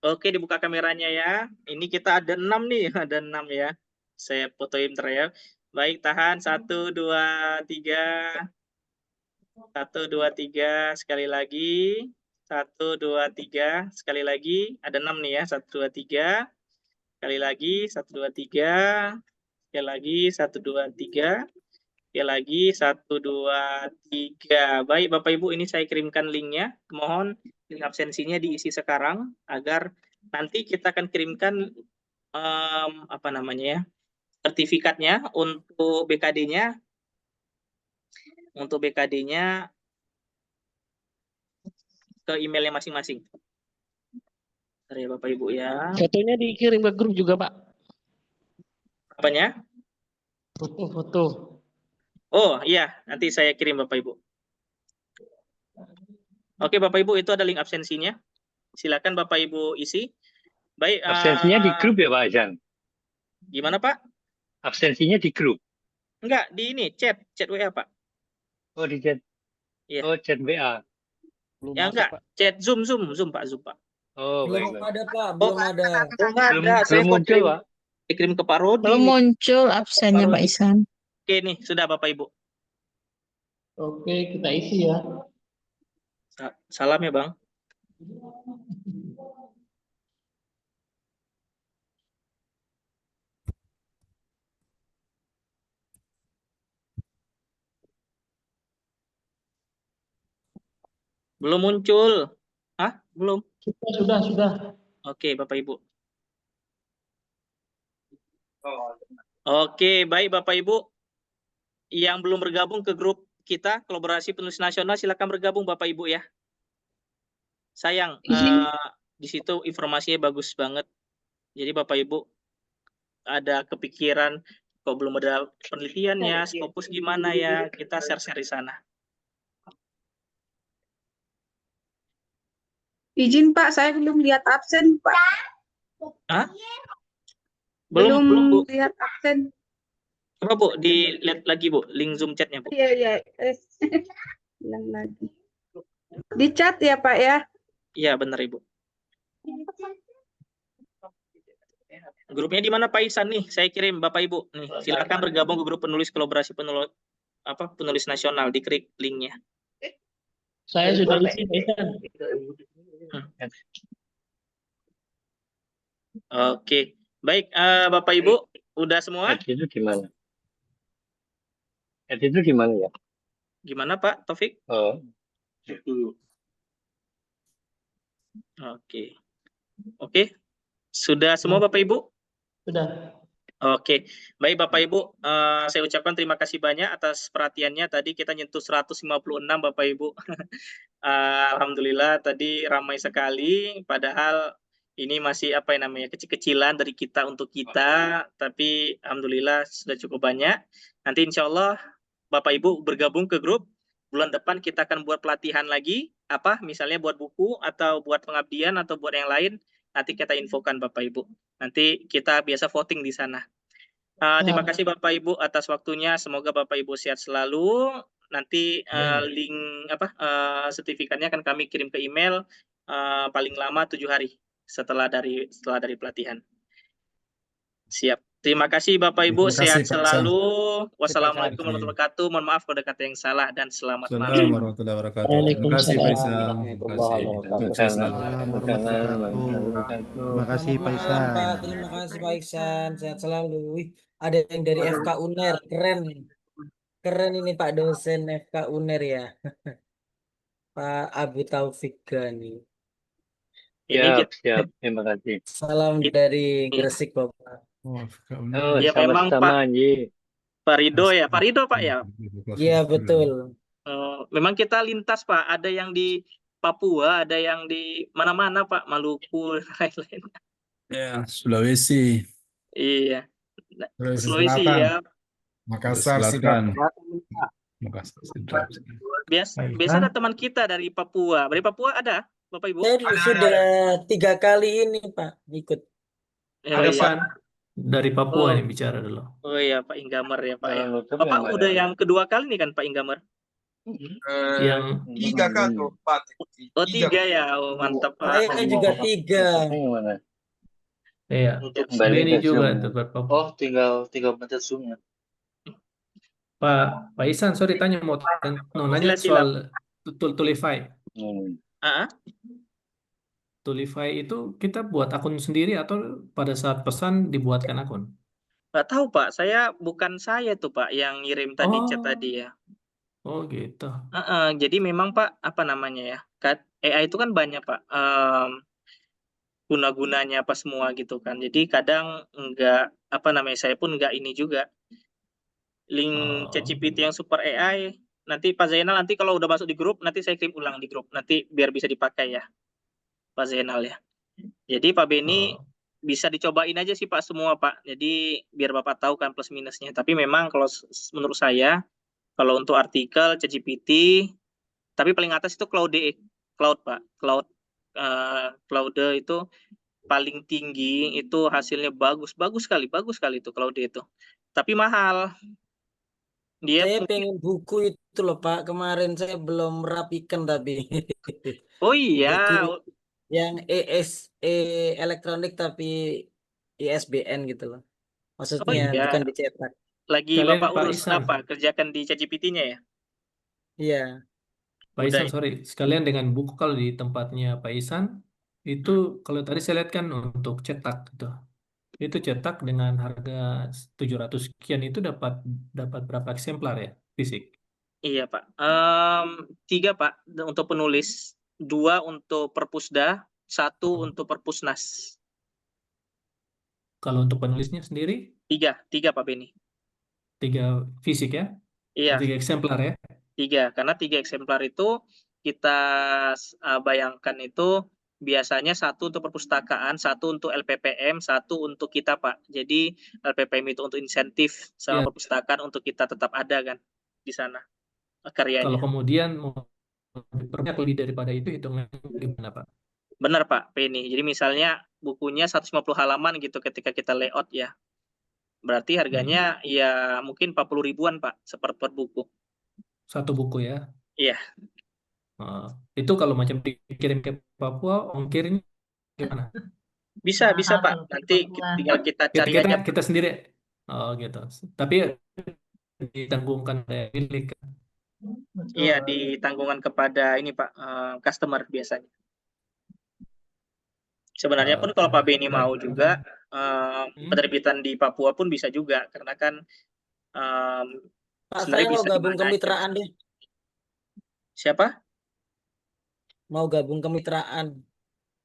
Oke, dibuka kameranya ya. Ini kita ada 6 nih, ada 6 ya. Saya fotoin ya. Baik, tahan. 1, 2, 3. 1, 2, 3. Sekali lagi. 1, 2, 3. Sekali lagi. Ada 6 nih ya. 1, 2, 3. Sekali lagi. 1, 2, 3. Sekali lagi. 1, 2, 3. Sekali lagi. 1, 2, 3. Baik, Bapak Ibu, ini saya kirimkan linknya. Mohon link absensinya diisi sekarang agar nanti kita akan kirimkan sertifikatnya untuk BKD-nya. Untuk BKD-nya ke emailnya masing-masing. Bentar ya Bapak Ibu ya. Fotonya dikirim ke grup juga Pak. Apanya? Foto-foto. Oh iya, nanti saya kirim Bapak Ibu. Oke Bapak Ibu, itu ada link absensinya. Silakan Bapak Ibu isi. Baik. Absensinya di grup ya Pak Azan? Gimana Pak? Absensinya di grup? Enggak, di ini chat WA Pak. Oh di chat. Iya. Oh chat WA. Belum Ya masuk, enggak, Pak. chat Zoom Pak. Oh Belum baik. ada Pak, belum ada. Belum muncul Pak. Dikirim ke Pak Rodi. Belum muncul absennya Pak Ihsan. Oke nih, sudah Bapak Ibu. Oke, kita isi ya. Salam ya Bang. Belum muncul. Hah? Belum? Sudah. Oke, Bapak Ibu. Oke, baik Bapak Ibu. Yang belum bergabung ke grup kita, Kolaborasi Penulis Nasional, silakan bergabung Bapak Ibu ya. Sayang, di situ informasinya bagus banget. Jadi Bapak Ibu ada kepikiran, kok belum ada penelitiannya, Scopus gimana ya, kita share-share di sana. Izin Pak, saya belum lihat absen Pak. Hah? Belum Bu. lihat absen. Coba Bu, dilihat lagi Bu, link Zoom chatnya Bu. Iya. Ulang lagi. Di chat ya Pak ya? Iya benar Ibu. Grupnya di mana Pak Ihsan nih? Saya kirim Bapak Ibu. Nih, silakan bergabung ke grup penulis kolaborasi penulis nasional, diklik linknya. Saya sudah isi Pak Ihsan. Oke, baik Bapak Ibu, udah semua? Itu gimana? Itu gimana ya? Gimana Pak Taufik? Oh. Oke, sudah semua Bapak Ibu? Sudah. Oke, baik Bapak Ibu, saya ucapkan terima kasih banyak atas perhatiannya. Tadi kita nyentuh 156 Bapak Ibu. Alhamdulillah tadi ramai sekali, padahal ini masih kecil-kecilan dari kita untuk kita, tapi Alhamdulillah sudah cukup banyak. Nanti insya Allah Bapak Ibu bergabung ke grup, bulan depan kita akan buat pelatihan lagi, misalnya buat buku atau buat pengabdian atau buat yang lain, nanti kita infokan Bapak Ibu. Nanti kita biasa voting di sana. Terima kasih Bapak Ibu atas waktunya, semoga Bapak Ibu sehat selalu. Nanti link sertifikatnya akan kami kirim ke email paling lama 7 hari setelah dari pelatihan. Siap. Terima kasih Bapak Ibu, sehat selalu. Wassalamualaikum warahmatullahi wabarakatuh. Mohon maaf kalau ada kata yang salah dan selamat malam. Assalamualaikum warahmatullahi wabarakatuh. Terima kasih Pak Ihsan. Terima kasih Pak Ihsan. Terima kasih Pak Ihsan, sehat selalu. Wih, ada yang dari FK UNER, keren. Keren ini Pak dosen FK UNER ya. Pak Abu Taufik nih. Siap. Terima kasih. Salam dari Gresik, Bapak. Oh, memang sama-sama, Pak Rido ya, Pak Rido Pak ya. Iya betul. Memang kita lintas Pak, ada yang di Papua, ada yang di mana-mana Pak, Maluku, lain-lain. Ya, Sulawesi. Iya. Sulawesi ya. Makassar, Sidrap. Biasa ada teman kita dari Papua. Dari Papua ada, Bapak Ibu? Saya sudah 3 kali ini Pak ikut. Ada Pak dari Papua yang bicara dulu. Oh iya Pak Inggamer ya Pak ya. Bapak udah yang kedua kali nih kan Pak Inggamer? Yang 3 kali Pak. Oh 3 ya, mantap Pak. Saya juga 3. Iya. Beni juga tempat Papua. Oh tinggal mencet zoom-nya. Pak Isan, sorry tanya mau nanya soal Tulify. Tulify itu kita buat akun sendiri atau pada saat pesan dibuatkan akun? Nggak tahu Pak, bukan saya tuh Pak yang ngirim tadi chat tadi ya. Oh gitu. Jadi memang Pak apa namanya ya? AI itu kan banyak Pak. Guna-gunanya apa semua gitu kan. Jadi kadang enggak apa namanya saya pun enggak ini juga. Link ChatGPT yang super AI nanti Pak Zainal nanti kalau udah masuk di grup nanti saya kirim ulang di grup nanti biar bisa dipakai ya Pak Zainal ya. Jadi Pak Beni bisa dicobain aja sih Pak semua Pak. Jadi biar Bapak tahu kan plus minusnya. Tapi memang kalau menurut saya kalau untuk artikel ChatGPT tapi paling atas itu Claude Pak. Claude itu paling tinggi itu hasilnya bagus sekali itu Claude itu. Tapi mahal. Saya pengen buku itu loh Pak. Kemarin saya belum rapikan tapi. Oh iya. Buku yang elektronik tapi ISBN gitu loh. Maksudnya bukan dicetak. Lagi Bapak urus apa? Kerjakan di ChatGPT-nya ya? Iya. Pak Isan, sorry. Sekalian dengan buku kalau di tempatnya Pak Isan, itu kalau tadi saya lihat kan untuk cetak gitu. Itu cetak dengan harga 700 sekian itu dapat berapa eksemplar ya fisik? Iya Pak. 3 Pak untuk penulis, 2 untuk perpusda, 1 untuk perpusnas. Kalau untuk penulisnya sendiri? 3 Pak Beni. 3 fisik ya? Iya. 3 eksemplar ya? 3 karena 3 eksemplar itu kita bayangkan itu biasanya 1 untuk perpustakaan, 1 untuk LPPM, 1 untuk kita Pak. Jadi LPPM itu untuk insentif sama perpustakaan untuk kita tetap ada kan di sana karyanya. Kalau kemudian mau diperbanyak lebih daripada itu hitungannya gimana Pak? Benar Pak Penny. Jadi misalnya bukunya 150 halaman gitu ketika kita layout ya. Berarti harganya ya mungkin 40 ribuan Pak per buku. 1 buku ya? Iya. Itu kalau macam dikirim ke Papua, ongkirnya gimana? Bisa Pak. Nanti tinggal kita cari aja. Kita sendiri. Oh gitu. Tapi ditanggungkan dari milik. Iya, ditanggungan kepada ini Pak, customer biasanya. Sebenarnya pun kalau Pak Beni mau juga penerbitan di Papua pun bisa juga karena kan Pak, saya mau gabung kemitraan deh. Siapa? Mau gabung kemitraan.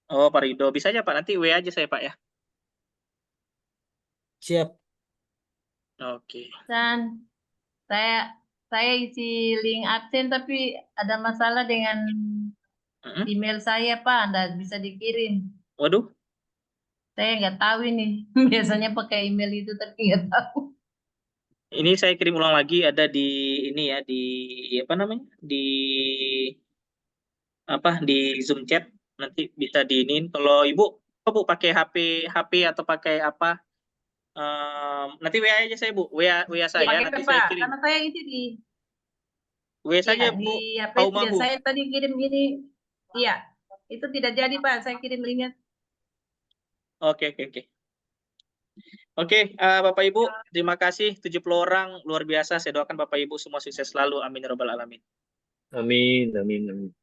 Oh, Pak Rido. Bisa aja Pak, nanti WA aja saya Pak ya. Siap. Oke. Dan saya isi link absen tapi ada masalah dengan email saya Pak, Anda bisa dikirim. Waduh. Saya nggak tahu ini. Biasanya pakai email itu tapi nggak tahu. Ini saya kirim ulang lagi ada di ini ya di apa namanya? Di Zoom chat nanti bisa diinin. Kalau Ibu pakai HP atau pakai apa? Nanti WA aja saya Bu, WA saya nanti saya kirim. Karena saya itu di WA saja Bu. Di HP saya tadi kirim ini. Iya, itu tidak jadi Pak, saya kirim linknya. Oke. Oke, Bapak Ibu, terima kasih 70 orang luar biasa. Saya doakan Bapak Ibu semua sukses selalu. Amin ya rabbal alamin. Amin.